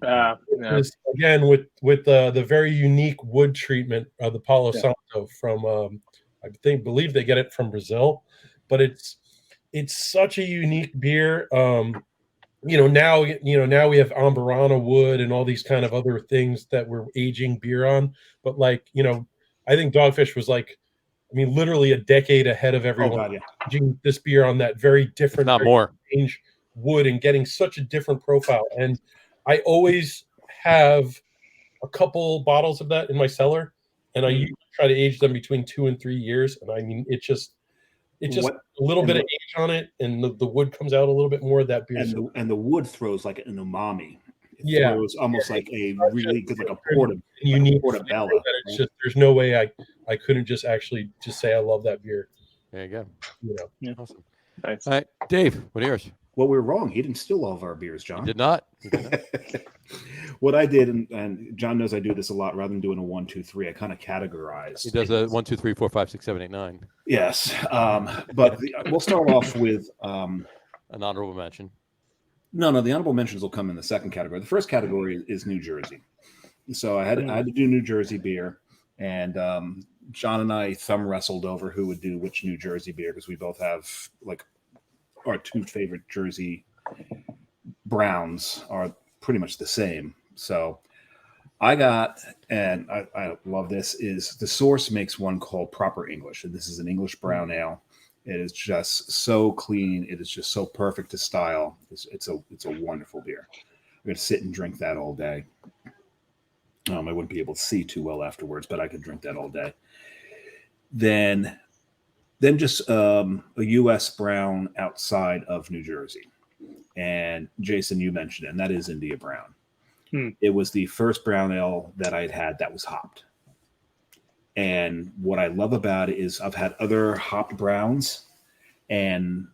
Again, with the very unique wood treatment of the Palo Santo from, I believe they get it from Brazil, but it's such a unique beer. Now we have Amburana wood and all these kind of other things that we're aging beer on, but I think Dogfish was literally a decade ahead of everyone. Aging this beer on that very different, not more range wood and getting such a different profile. And I always have a couple bottles of that in my cellar, and I usually try to age them between 2 and 3 years. And I mean, it's just a little bit of age on it, and the wood comes out a little bit more of that beer. And the wood throws like an umami. It throws almost like a really good, like a portobello. It's just, there's no way I couldn't just actually just say I love that beer. There you go. Awesome. Nice. All right, Dave, what are yours? Well, we're wrong. He didn't steal all of our beers, John. He did not. What I did, and John knows I do this a lot. Rather than doing a 1, 2, 3, I kind of categorize. He does a 1, 2, 3, 4, 5, 6, 7, 8, 9. Yes, but we'll start off with an honorable mention. No, the honorable mentions will come in the second category. The first category is New Jersey. So I had to do New Jersey beer, And John and I thumb wrestled over who would do which New Jersey beer because we both have like our two favorite Jersey browns are pretty much the same. So I got, and I love this, is The Source makes one called Proper English. And this is an English brown ale. It is just so clean. It is just so perfect to style. It's a wonderful beer. I'm going to sit and drink that all day. I wouldn't be able to see too well afterwards, but I could drink that all day. Then just a U.S. brown outside of New Jersey. And Jason, you mentioned it, and that is India Brown. It was the first brown ale that I'd had that was hopped. And what I love about it is I've had other hopped browns, and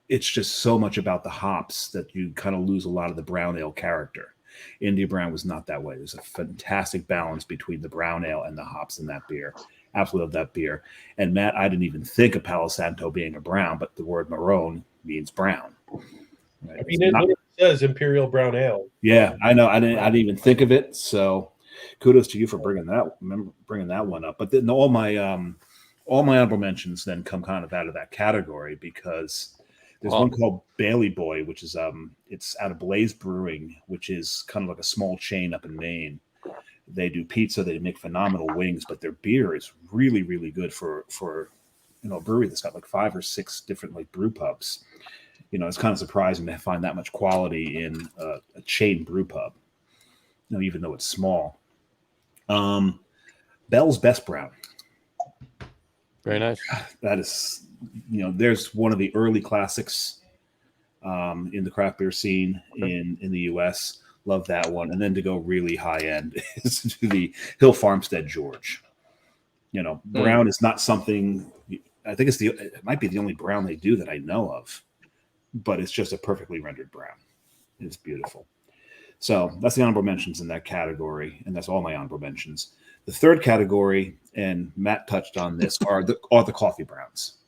it's just so much about the hops that you kind of lose a lot of the brown ale character. India Brown was not that way. There's a fantastic balance between the brown ale and the hops in that beer. Absolutely love that beer. And Matt, I didn't even think of Palo Santo being a brown, but the word Marrone means brown. Right? I mean, it says Imperial Brown Ale. Yeah, I know. I didn't even think of it. So kudos to you for bringing that one up. But then all my honorable mentions then come kind of out of that category because there's one called Bailey Boy, which is it's out of Blaze Brewing, which is kind of like a small chain up in Maine. They do pizza, they make phenomenal wings, but their beer is really, really good for a brewery that's got like 5 or 6 different like brew pubs. It's kind of surprising to find that much quality in a chain brew pub. Even though it's small. Bell's Best Brown. Very nice. That is, there's one of the early classics in the craft beer scene in the U.S. Love that one. And then to go really high end is to the Hill Farmstead George. Brown is not something. I think it might be the only brown they do that I know of, but it's just a perfectly rendered brown. It's beautiful. So that's the honorable mentions in that category, and that's all my honorable mentions. The third category, and Matt touched on this, are the coffee browns,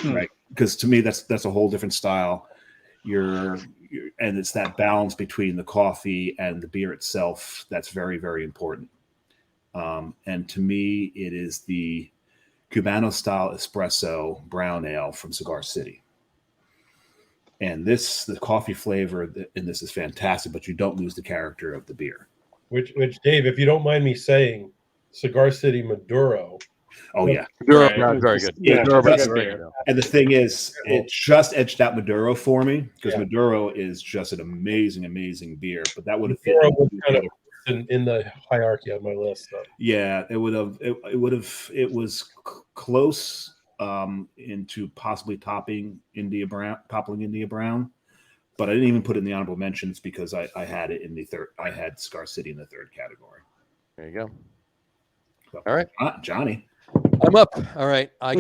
right? Because to me, that's a whole different style. And it's that balance between the coffee and the beer itself that's very, very important. And to me, it is the Cubano style espresso brown ale from Cigar City. And the coffee flavor in this is fantastic, but you don't lose the character of the beer. Which Dave, if you don't mind me saying, Cigar City Maduro. Oh, yeah. Maduro Brown, very good. Yeah, Very good. And the thing is, it just edged out Maduro for me because Maduro is just an amazing, amazing beer. But that would have fit in the hierarchy on my list. So. Yeah, it would have. It was close into possibly toppling India Brown, but I didn't even put it in the honorable mentions because I had it in the third. I had Cigar City in the third category. There you go. So, all right, Johnny, I'm up. All right, I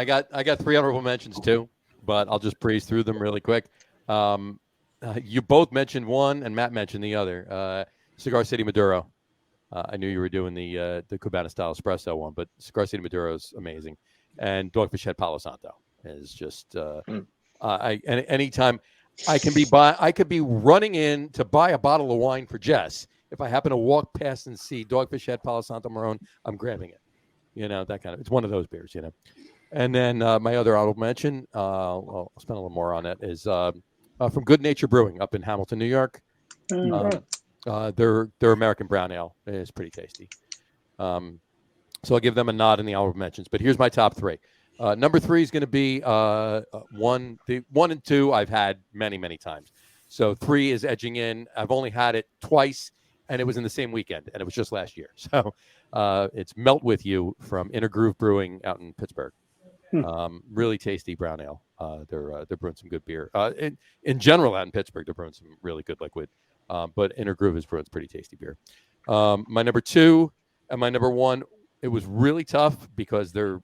got 3 honorable mentions too, but I'll just breeze through them really quick. You both mentioned one, and Matt mentioned the other. Cigar City Maduro. I knew you were doing the Cubana style espresso one, but Cigar City Maduro is amazing. And Dogfish Head Palo Santo is just anytime I could be running in to buy a bottle of wine for Jess. If I happen to walk past and see Dogfish Head Palo Santo Marrone, I'm grabbing it. That kind of, it's one of those beers, And then my other honorable mention, I'll spend a little more on it, is from Good Nature Brewing up in Hamilton, New York. Their American brown ale is pretty tasty. So I'll give them a nod in the honorable mentions. But here's my top 3. Number 3 is going to be 1 and 2 I've had many, many times. So 3 is edging in. I've only had it twice, and it was in the same weekend, and it was just last year. So it's Melt With You from Inner Groove Brewing out in Pittsburgh. Really tasty brown ale. They're brewing some good beer. In general, out in Pittsburgh, they're brewing some really good liquid. But Inner Groove is brewing pretty tasty beer. My number 2 and my number 1, it was really tough because they're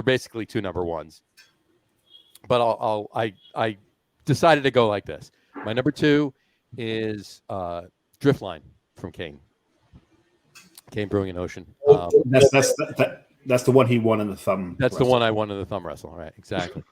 basically 2 number 1s. But I decided to go like this. My number 2 is Driftline from Kane Brewing and Ocean. That's the one he won in the thumb. That's wrestle. The one I won in the thumb wrestle. Right, exactly.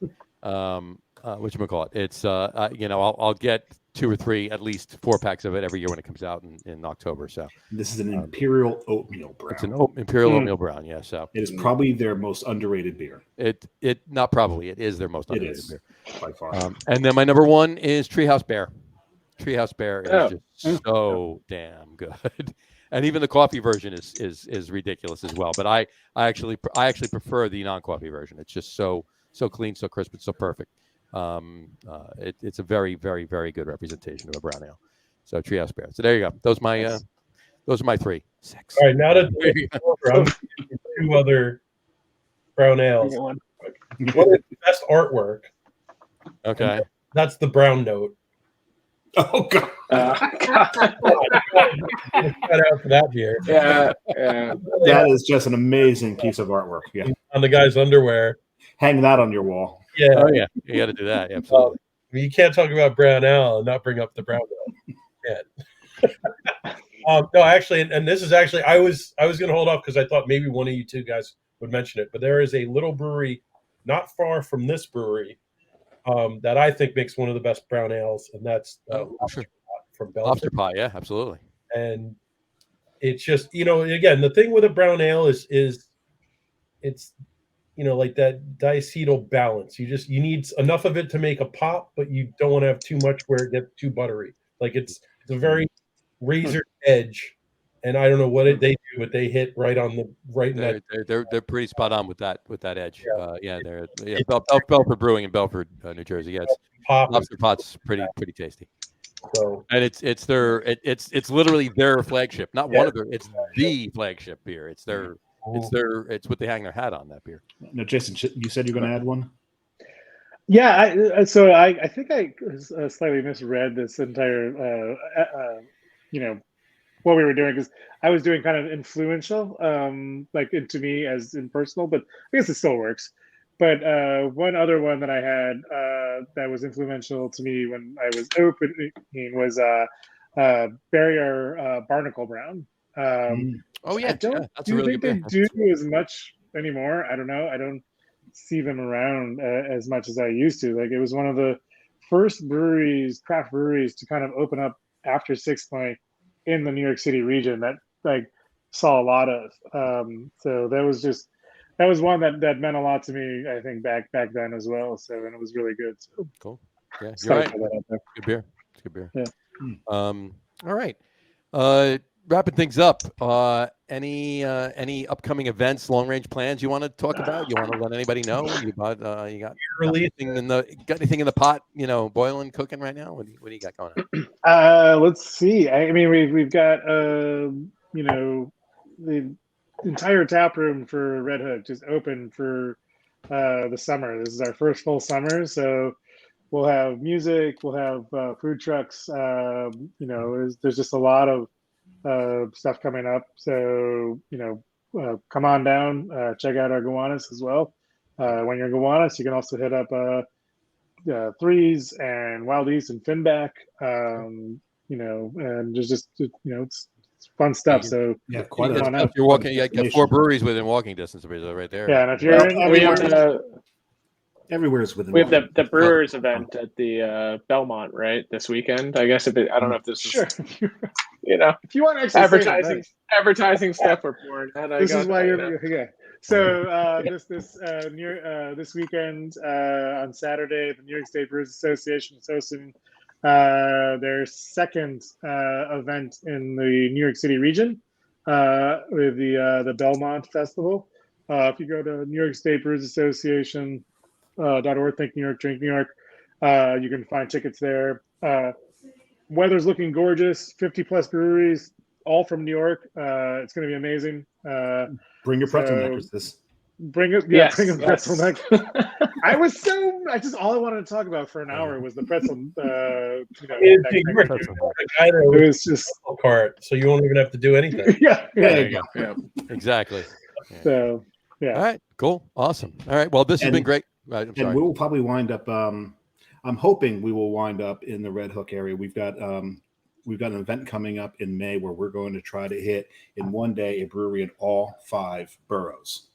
Whatchamacallit? It's I'll get 2 or 3, at least 4 packs of it every year when it comes out in October. So this is an imperial oatmeal brown. it's an imperial oatmeal brown. Yeah. So it is probably their most underrated beer. It not probably. It is their most underrated beer by far. And then my number 1 is Treehouse Bear. Treehouse Bear is just so damn good. And even the coffee version is ridiculous as well. But I actually prefer the non-coffee version. It's just so clean, so crisp, and so perfect. It's a very, very, very good representation of a brown ale. So Treehouse Bear. So there you go. Those are my 3. 6. All right, now that I'm 2 other brown ales. What is the best artwork? Okay, that's the brown note. Oh God! Shout out for that beer. Yeah. That is just an amazing piece of artwork. Yeah, on the guy's underwear. Hang that on your wall. Yeah. Oh yeah, you got to do that. Absolutely. You can't talk about brown ale and not bring up the brown ale. Yeah. No, actually, and this is actually I was going to hold off because I thought maybe one of you 2 guys would mention it, but there is a little brewery not far from this brewery that I think makes one of the best brown ales, and that's sure. From Belford. Lobster Pot, yeah, absolutely. And it's just, again, the thing with a brown ale is it's, like that diacetyl balance. You need enough of it to make a pop, but you don't want to have too much where it gets too buttery. Like it's a very razor edge, and I don't know what they do, but they hit right on the right. They're pretty spot on with that edge. Belford Brewing in Belford, New Jersey. Yeah, Lobster Pot's pretty tasty. So, and it's literally their flagship, not one of their. It's the flagship beer. It's what they hang their hat on, that beer. No, Jason, you said you're going to add one. Yeah, I think I slightly misread this entire what we were doing, because I was doing kind of influential, like to me as impersonal, but I guess it still works. But one other one that I had that was influential to me when I was opening was Barrier Barnacle Brown. Oh yeah, I don't think they do as much anymore. I don't know. I don't see them around as much as I used to. Like it was one of the first craft breweries to kind of open up after 6 Point in the New York City region that like saw a lot of. So that was one that meant a lot to me, I think, back then as well. So, and it was really good. So cool. Yeah, you're right. Good beer. It's good beer. Yeah. All right. Wrapping things up. Any upcoming events, long range plans you want to talk about? You want to let anybody know? You got anything in the pot? Boiling, cooking right now. What do you got going on? Let's see. I mean, we've got the entire tap room for Red Hook just open for the summer. This is our first full summer, so we'll have music, we'll have food trucks. There's just a lot of stuff coming up. So come on down, check out our Gowanus as well. When you're in Gowanus, you can also hit up Threes and Wild East and Finback. And there's just it's fun stuff. So yeah, quite a lot. If you're walking, you got 4 breweries within walking distance right there. Yeah, and if you're everywhere is within. We have the Brewers event at the Belmont right this weekend. I guess I don't know if this is if you want to advertising stuff we're pouring. This is why you're yeah. So this weekend on Saturday, the New York State Brewers Association is hosting their second event in the New York City region with the Belmont Festival. If you go to New York State Brewers Association .org, Think New York, Drink New York, you can find tickets there. Weather's looking gorgeous. 50+ breweries, all from New York. It's going to be amazing. Bring your pretzel necklaces. Bring a pretzel neck. All I wanted to talk about for an hour was the pretzel. It was just a cart, so you won't even have to do anything. Yeah. Exactly. So yeah. All right. Cool. Awesome. All right. Well, this has been great. And we will probably wind up. I'm hoping we will wind up in the Red Hook area. We've got an event coming up in May where we're going to try to hit in one day a brewery in all 5 boroughs.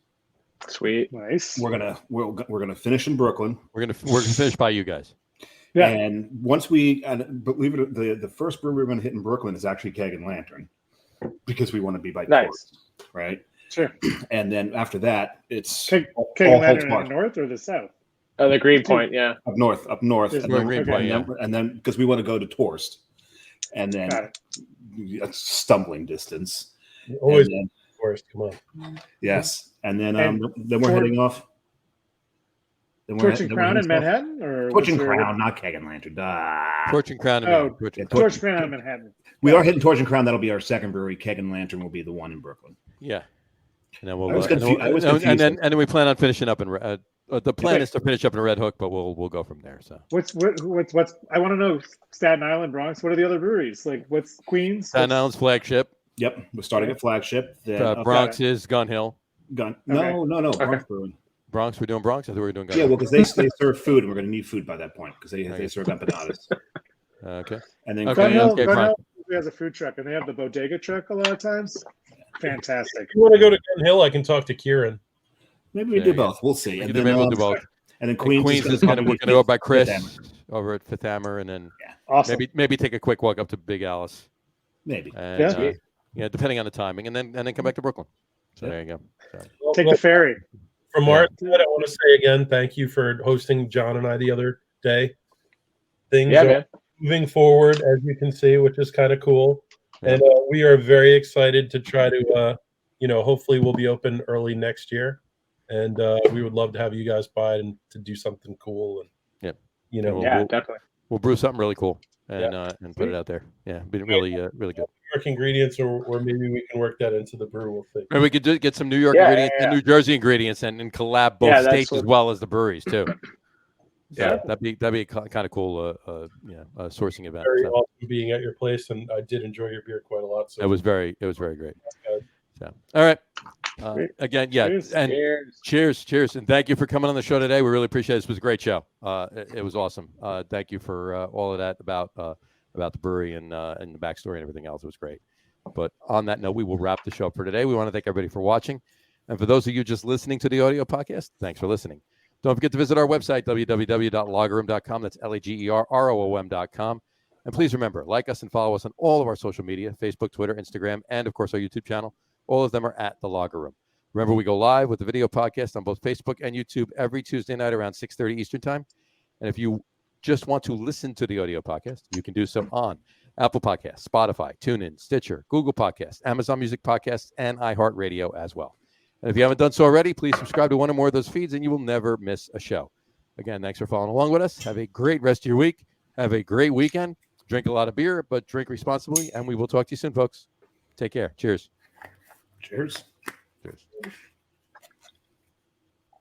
Sweet, nice. We're gonna finish in Brooklyn. We're gonna finish by you guys. Yeah. And once we, believe it, the first brewery we're going to hit in Brooklyn is actually Keg and Lantern, because we want to be by Nice. tourists, right? Sure. And then after that, it's Keg all and Holt's Lantern in Mark. the north or the south? The Greenpoint, yeah. Up north, There's and more then, Greenpoint, and then because we want to go to Torst, and then Got it. it's stumbling distance. Always, And then, of course. Come on. yes, and then And then we're heading off. Torch and Crown in Manhattan, or Torch and Crown, not Keg and Lantern. Torch and Crown. Torch and Crown in Manhattan. We are hitting Torch and Crown. That'll be our second brewery. Keg and Lantern will be the one in Brooklyn. Yeah. And then we'll and then we plan on finishing up in the plan is to finish up in Red Hook, but we'll go from there. So what's I want to know, Staten Island, Bronx. What are the other breweries? Like what's Queens? Staten Island's Flagship. Yep, we're starting at Flagship. Then Bronx is Gun Hill. No. Okay. Bronx Brewing. Bronx, we're doing Bronx. I thought we were doing Gun Yeah, Hill. well, because they serve food, and we're going to need food by that point because they serve empanadas. Okay. And then Gun Hill fine. has a food truck, and they have the bodega truck a lot of times. Fantastic. If you want to go to Gun Hill, I can talk to Kieran. maybe we do both. We'll see. And then we'll do both. And then Queens is going to we're going to go by Chris Fifth Hammer. over at Fifth Hammer, and then Awesome. maybe take a quick walk up to Big Alice. Maybe. And, depending on the timing, and then come back to Brooklyn. So there you go. So. Take the ferry. From our side, I want to say again, thank you for hosting John and I the other day. Things are moving forward, as you can see, which is kind of cool. And we are very excited to try to, hopefully we'll be open early next year. And we would love to have you guys by and to do something cool. And, Definitely. We'll brew something really cool and put it out there. Yeah, be really really good. New York ingredients, or maybe we can work that into the brew. We'll see. Maybe we could get some New York ingredients and New Jersey ingredients and collab both states as well as the breweries too. So that'd be kind of cool. Sourcing event. Very awesome being at your place, and I did enjoy your beer quite a lot. So it was very great. So all right. Again, and cheers, and thank you for coming on the show today. We really appreciate it. This was a great show. It was awesome. Thank you for all of that about the brewery and the backstory and everything else. It was great. But on that note, we will wrap the show for today. We want to thank everybody for watching, and for those of you just listening to the audio podcast, thanks for listening. Don't forget to visit our website, www.lagerroom.com. That's LAGERROOM.com. And please remember, like us and follow us on all of our social media: Facebook, Twitter, Instagram, and of course our YouTube channel. All of them are at The Lager Room. Remember, we go live with the video podcast on both Facebook and YouTube every Tuesday night around 6:30 Eastern Time. And if you just want to listen to the audio podcast, you can do so on Apple Podcasts, Spotify, TuneIn, Stitcher, Google Podcasts, Amazon Music Podcasts, and iHeartRadio as well. And if you haven't done so already, please subscribe to one or more of those feeds, and you will never miss a show. Again, thanks for following along with us. Have a great rest of your week. Have a great weekend. Drink a lot of beer, but drink responsibly. And we will talk to you soon, folks. Take care. Cheers. Cheers. Cheers.